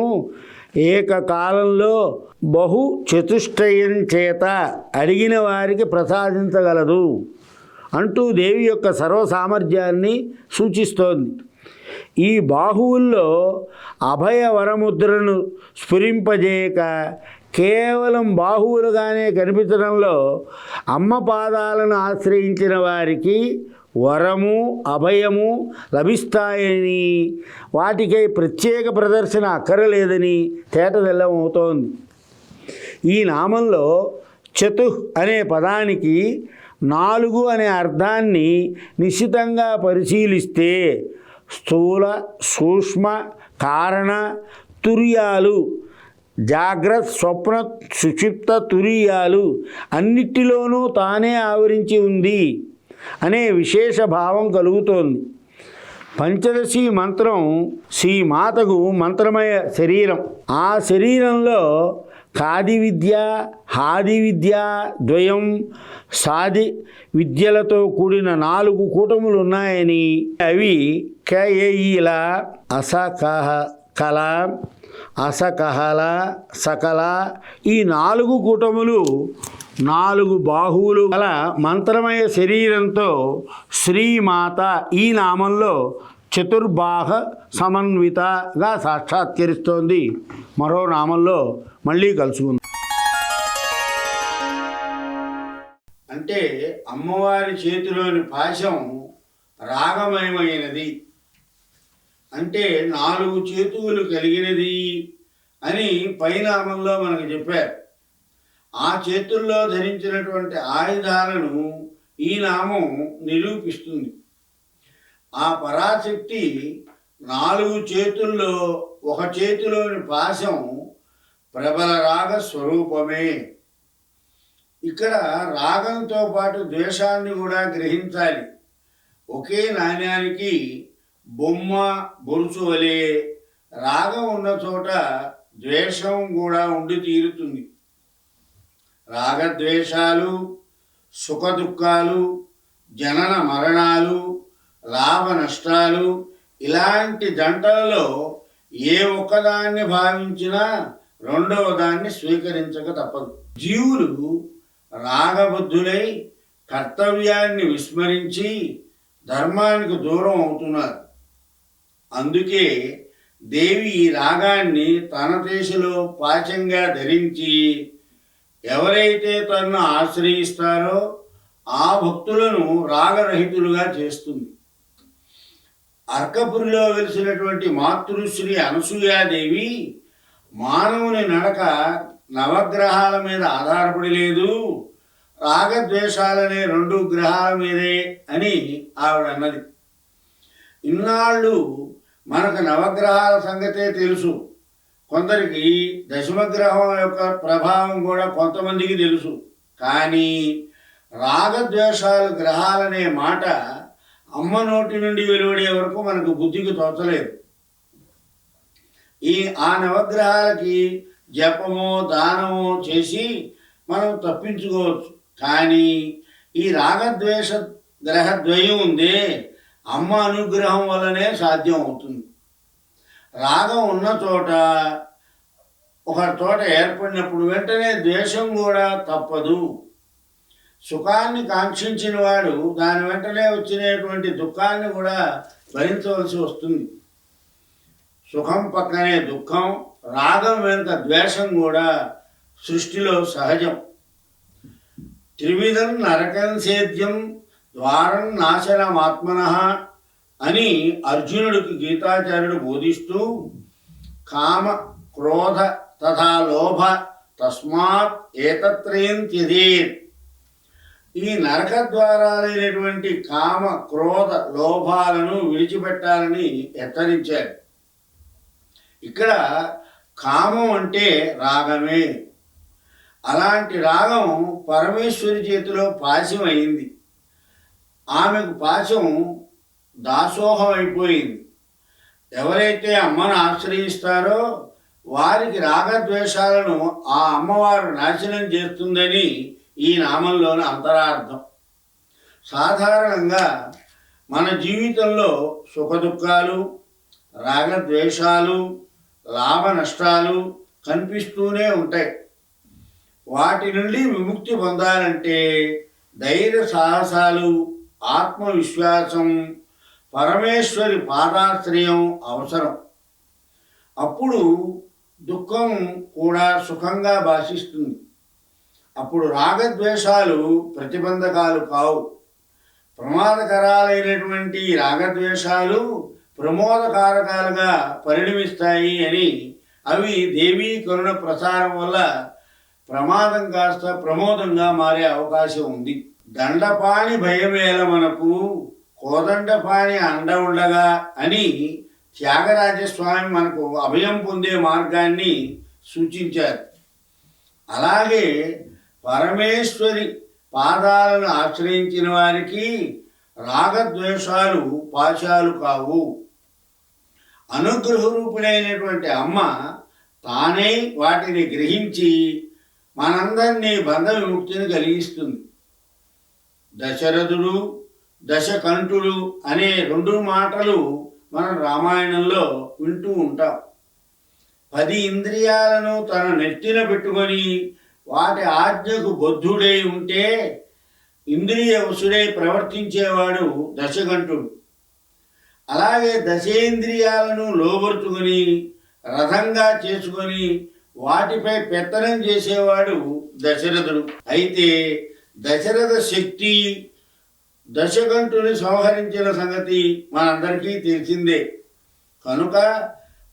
ఏకకాలంలో బహు చతుష్టయం చేత అడిగిన వారికి ప్రసాదించగలదు అంటూ దేవి యొక్క సర్వసామర్థ్యాన్ని సూచిస్తోంది. ఈ బాహువుల్లో అభయ వరముద్రను స్ఫురింపజేయక కేవలం బాహువులుగానే కనిపించడంలో అమ్మ పాదాలను ఆశ్రయించిన వారికి వరము అభయము లభిస్తాయని, వాటికై ప్రత్యేక ప్రదర్శన అక్కరలేదని తేటతెల్లమవుతోంది. ఈ నామంలో చతు అనే పదానికి 4 అనే అర్థాన్ని నిశితంగా పరిశీలిస్తే స్థూల సూక్ష్మ కారణ తుర్యాలు, జాగ్రత్త స్వప్న సుషుప్త తురీయాలు అన్నిటిలోనూ తానే ఆవరించి ఉంది అనే విశేష భావం కలుగుతోంది. పంచదశి మంత్రం శ్రీమాతకు మంత్రమయ శరీరం. ఆ శరీరంలో కాది విద్య హాది విద్య ద్వయం సాది విద్యలతో కూడిన 4 కూటములు ఉన్నాయని, అవి కయీల అసకల అసకహల సకల ఈ 4 కూటములు 4 బాహువులు గల మంత్రమయ శరీరంతో శ్రీమాత ఈ నామంలో చతుర్బాహ సమన్వితగా సాక్షాత్కరిస్తోంది. మరో నామంలో మళ్ళీ కలుసుకుందాం. అంటే అమ్మవారి చేతిలోని పాశం రాగమయమైనది, అంటే 4 చేతువులు కలిగినది అని పైనామంలో మనకు చెప్పారు. ఆ చేతుల్లో ధరించినటువంటి ఆయుధాలను ఈ నామం నిరూపిస్తుంది. ఆ పరాశక్తి 4 చేతుల్లో ఒక చేతిలోని పాశం ప్రబల రాగ స్వరూపమే. ఇక్కడ రాగంతో పాటు ద్వేషాన్ని కూడా గ్రహించాలి. ఒకే నాణ్యానికి బొమ్మ బొరుసు వలె రాగం ఉన్న చోట ద్వేషం కూడా ఉండి తీరుతుంది. రాగద్వేషాలు, సుఖ దుఃఖాలు, జనన మరణాలు, లాభ నష్టాలు ఇలాంటి జంటలలో ఏ ఒక్కదాన్ని భావించినా రెండవ దాన్ని స్వీకరించక తప్పదు. జీవులు రాగబద్ధులై కర్తవ్యాన్ని విస్మరించి ధర్మానికి దూరం అవుతున్నారు. అందుకే దేవి ఈ రాగాన్ని తన దేశంలో పాచంగా ధరించి ఎవరైతే తనను ఆశ్రయిస్తారో ఆ భక్తులను రాగరహితులుగా చేస్తుంది. అర్కపురిలో వెలిసినటువంటి మాతృశ్రీ అనసూయాదేవి మానవుని నడక నవగ్రహాల మీద ఆధారపడి లేదు, రాగద్వేషాలనే 2 గ్రహాల మీదే అని ఆవిడ అన్నది. ఇన్నాళ్ళు మనకు నవగ్రహాల సంగతే తెలుసు, కొందరికి దశమగ్రహం యొక్క ప్రభావం కూడా కొంతమందికి తెలుసు. కానీ రాగద్వేషాలు గ్రహాలనే మాట అమ్మ నోటి నుండి వెలువడే వరకు మనకు బుద్ధికి తోచలేదు. ఆ నవగ్రహాలకి జపమో దానమో చేసి మనం తప్పించుకోవచ్చు. కానీ ఈ రాగద్వేష గ్రహద్వయం ఉందే అమ్మ అనుగ్రహం వల్లనే సాధ్యం అవుతుంది. రాగం ఉన్న చోట ఒక చోట ఏర్పడినప్పుడు వెంటనే ద్వేషం కూడా తప్పదు. సుఖాన్ని కాంక్షించిన వాడు దాని వెంటనే వచ్చినటువంటి దుఃఖాన్ని కూడా భరించవలసి వస్తుంది. సుఖం పక్కనే దుఃఖం, రాగం వెనుక ద్వేషం కూడా సృష్టిలో సహజం. త్రివిధం నరకం సేద్యం ద్వారం నాశనమాత్మనః అని అర్జునుడికి గీతాచార్యుడు బోధిస్తూ కామ క్రోధ తథా లోభ తస్మాత్ ఏతత్రయం త్యజేత్, ఈ నరక ద్వారాలైనటువంటి కామ క్రోధ లోభాలను విడిచిపెట్టాలని హెచ్చరించాడు. ఇక్కడ కామం అంటే రాగమే. అలాంటి రాగం పరమేశ్వరి చేతిలో పాశమైంది. ఆమెకు పాశం దాసోహం అయిపోయింది. ఎవరైతే అమ్మను ఆశ్రయిస్తారో వారికి రాగద్వేషాలను ఆ అమ్మవారు నాశనం చేస్తుందని ఈ నామంలోని అంతరార్థం. సాధారణంగా మన జీవితంలో సుఖదుఖాలు, రాగద్వేషాలు, లాభ నష్టాలు కనిపిస్తూనే ఉంటాయి. వాటి నుండి విముక్తి పొందాలంటే ధైర్య సాహసాలు, ఆత్మవిశ్వాసం, పరమేశ్వరి పాదాశ్రయం అవసరం. అప్పుడు దుఃఖం కూడా సుఖంగా భాషిస్తుంది. అప్పుడు రాగద్వేషాలు ప్రతిబంధకాలు కావు. ప్రమాదకరాలైనటువంటి రాగద్వేషాలు ప్రమోదకారకాలుగా పరిణమిస్తాయి అని, అవి దేవీ కరుణ ప్రసారం వల్ల ప్రమాదం కాస్త ప్రమోదంగా మారే అవకాశం ఉంది. దండపాణి భయమేల మనకు, కోదండపాణి అండ ఉండగా అని త్యాగరాజస్వామి మనకు అభయం పొందే మార్గాన్ని సూచించారు. అలాగే పరమేశ్వరి పాదాలను ఆశ్రయించిన వారికి రాగద్వేషాలు పాశాలు కావు. అనుగ్రహ రూపుడైనటువంటి అమ్మ తానే వాటిని గ్రహించి మనందరినీ బంధ విముక్తిని కలిగిస్తుంది. దశరథుడు, దశకంఠుడు అనే 2 మాటలు మనం రామాయణంలో వింటూ ఉంటాం. 10 ఇంద్రియాలను తన నెత్తిన పెట్టుకొని వాటి ఆజ్ఞకు బద్ధుడై ఉంటే ఇంద్రియ వశుడై ప్రవర్తించేవాడు దశకంఠుడు. అలాగే దశేంద్రియాలను లోబరుచుకొని రథంగా చేసుకొని వాటిపై పెత్తనం చేసేవాడు దశరథుడు. అయితే దశరథ శక్తి దశకంఠుని సంహరించిన సంగతి మనందరికీ తెలిసిందే. కనుక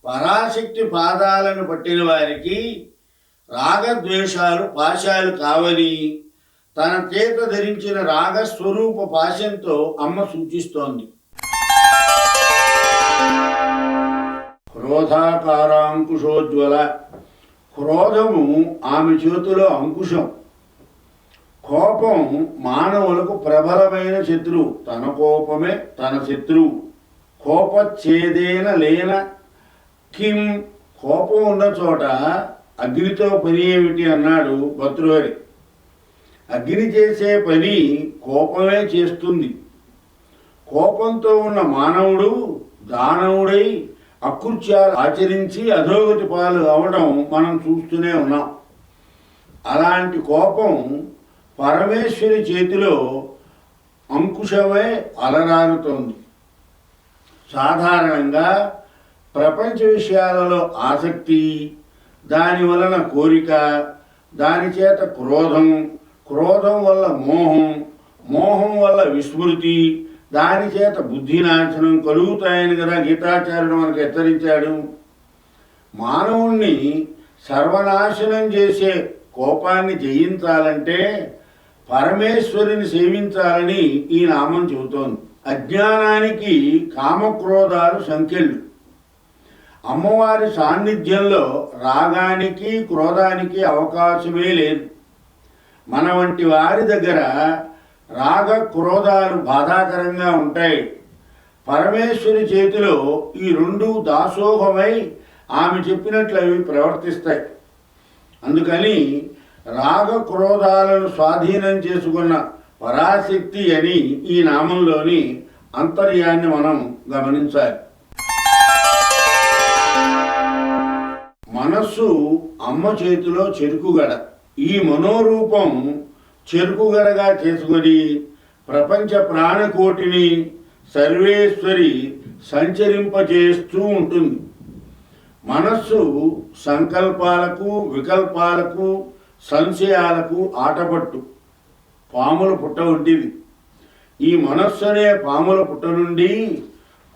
పరాశక్తి పాదాలను పట్టిన వారికి రాగద్వేషాలు పాశాలు కావని తన చేత ధరించిన రాగస్వరూప పాశంతో అమ్మ సూచిస్తోంది. క్రోధాకారాంకుశోజ్వల, క్రోధము ఆమె చేతిలో అంకుశం. కోపం మానవులకు ప్రబలమైన శత్రువు. తన కోపమే తన శత్రువు. కోపచ్ఛేదేన లేన కిం, కోపం ఉన్న చోట అగ్నితో పని ఏమిటి అన్నాడు భర్తృహరి. అగ్ని చేసే పని కోపమే చేస్తుంది. కోపంతో ఉన్న మానవుడు దానవుడై అకృత్యాలు ఆచరించి అధోగతి పాలు అవడం మనం చూస్తూనే ఉన్నాం. అలాంటి కోపం పరమేశ్వరి చేతిలో అంకుశమై అలరారుతోంది. సాధారణంగా ప్రపంచ విషయాలలో ఆసక్తి, దాని వలన కోరిక, దాని చేత క్రోధం, క్రోధం వల్ల మోహం, మోహం వల్ల విస్మృతి, దాని చేత బుద్ధినాశనం కలుగుతాయని కదా గీతాచార్యుడు మనకు హెచ్చరించాడు. మానవుణ్ణి సర్వనాశనం చేసే కోపాన్ని జయించాలంటే పరమేశ్వరిని సేవించాలని ఈ నామం చెబుతోంది. అజ్ఞానానికి కామక్రోధాలు సంకెళ్ళు. అమ్మవారి సాన్నిధ్యంలో రాగానికి క్రోధానికి అవకాశమే లేదు. మన వంటి వారి దగ్గర రాగ క్రోధాలు బాధాకరంగా ఉంటాయి. పరమేశ్వరి చేతిలో ఈ 2 దాసోహమై ఆమె చెప్పినట్లు అవి ప్రవర్తిస్తాయి. అందుకని రాగ క్రోధాలను స్వాధీనం చేసుకున్న పరాశక్తి అని ఈ నామంలోని అంతర్యాన్ని మనం గమనించాలి. మనస్సు అమ్మ చేతిలో చెరుకుగడ. ఈ మనోరూపం చెరుకుగడగా చేసుకొని ప్రపంచ ప్రాణకోటిని సర్వేశ్వరి సంచరింపజేస్తూ ఉంటుంది. మనస్సు సంకల్పాలకు, వికల్పాలకు, సంశయాలకు ఆటపట్టు. పాముల పుట్ట వంటిది. ఈ మనస్సు అనే పాముల పుట్ట నుండి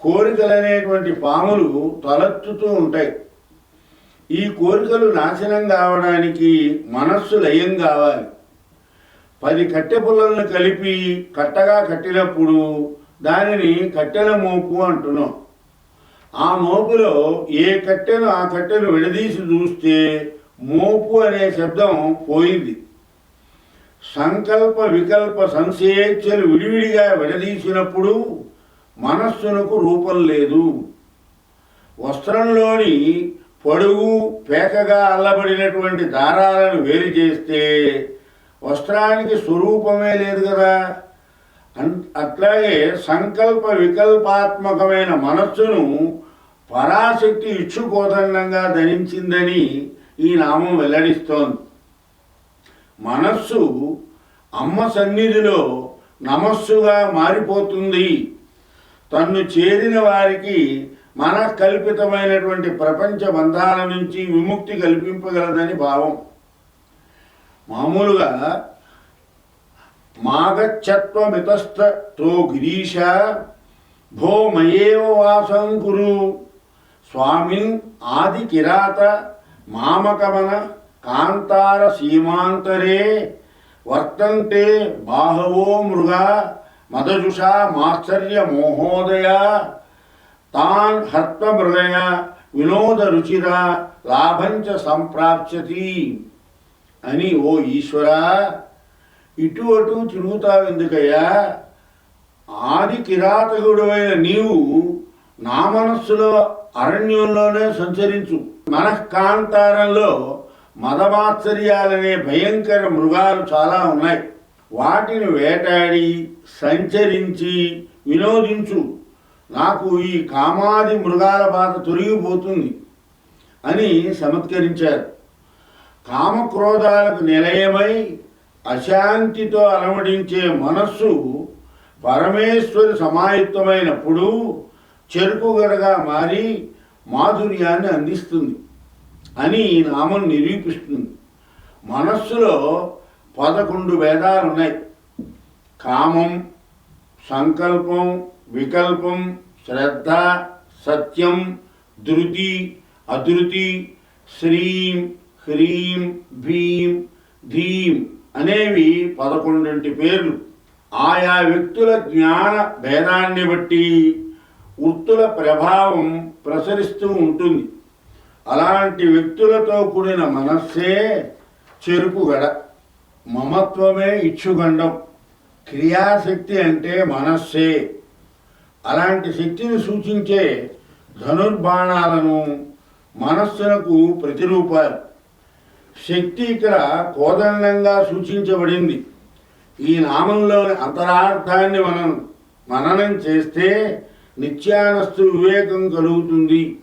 కోరికలనేటువంటి పాములు తలెత్తుతూ ఉంటాయి. ఈ కోరికలు నాశనం కావడానికి మనస్సు లయం కావాలి. 10 కట్టె పుల్లలను కలిపి కట్టగా కట్టినప్పుడు దానిని కట్టెల మోపు అంటున్నాం. ఆ మోపులో ఏ కట్టెను ఆ కట్టెను విడదీసి చూస్తే మోపు అనే శబ్దం పోయింది. సంకల్ప వికల్ప సంశేచ్ఛలు విడివిడిగా విడదీసినప్పుడు మనస్సునకు రూపం లేదు. వస్త్రంలోని పొడుగు పేకగా అల్లబడినటువంటి దారాలను వేరు చేస్తే వస్త్రానికి స్వరూపమే లేదు కదా. అట్లాగే సంకల్ప వికల్పాత్మకమైన మనస్సును పరాశక్తి ఇచ్చుకోదండంగా ధరించిందని ఈ నామం వెల్లడిస్తోంది. మనస్సు అమ్మ సన్నిధిలో నమస్సుగా మారిపోతుంది. తన్ను చేరిన వారికి మనఃకల్పితమైనటువంటి ప్రపంచ బంధాల నుంచి విముక్తి కల్పింపగలదని భావం. మామూలుగా మాగచ్చత్వమితస్థో గిరీశ భో మయేవ వాసం కురు స్వామిన్ ఆది కిరాత మామకమన కాంతార సీమాంతరే వర్తంతే బాహవో మృగా మదజుషా మాత్సర్య మోహోదయ తాన్ హర్తమృగయ వినోద రుచిర లాభంచ సంప్రాప్స్యతి అని, ఓ ఈశ్వరా, ఇటు అటు తిరుగుతావెందుకయ్యా? ఆది కిరాతకుడువైన నీవు నా మనస్సులో అరణ్యంలోనే సంచరించు. మనఃకాంతారంలో మదమాత్సర్యాలనే భయంకర మృగాలు చాలా ఉన్నాయి. వాటిని వేటాడి సంచరించి వినోదించు. నాకు ఈ కామాది మృగాల బాధ తొలగిపోతుంది అని చమత్కరించారు. కామక్రోధాలకు నిలయమై అశాంతితో అలమడించే మనస్సు పరమేశ్వరి సమాయుక్తమైనప్పుడు చెరుకుగడగా మారి మాధుర్యాన్ని అందిస్తుంది అని ఈ నామం నిరూపిస్తుంది. మనస్సులో 11 భేదాలు ఉన్నాయి. కామం, సంకల్పం, వికల్పం, శ్రద్ధ, సత్యం, ధృతి, అధృతి, శ్రీం, హ్రీం, భీం, ధీం అనేవి 11 పేర్లు. ఆయా వ్యక్తుల జ్ఞాన భేదాన్ని బట్టి వృత్తుల ప్రభావం ప్రసరిస్తూ ఉంటుంది. అలాంటి వ్యక్తులతో కూడిన మనస్సే చెరుకుగడ. మమత్వమే ఇచ్చుగండం. క్రియాశక్తి అంటే మనస్సే. అలాంటి శక్తిని సూచించే ధనుర్బాణాలను మనస్సునకు ప్రతిరూపాలు. శక్తి ఇక్కడ కోదండంగా సూచించబడింది. ఈ నామంలోని అంతరార్థాన్ని మనం మననం చేస్తే నిత్యానస్తు వివేకం కలుగుతుంది.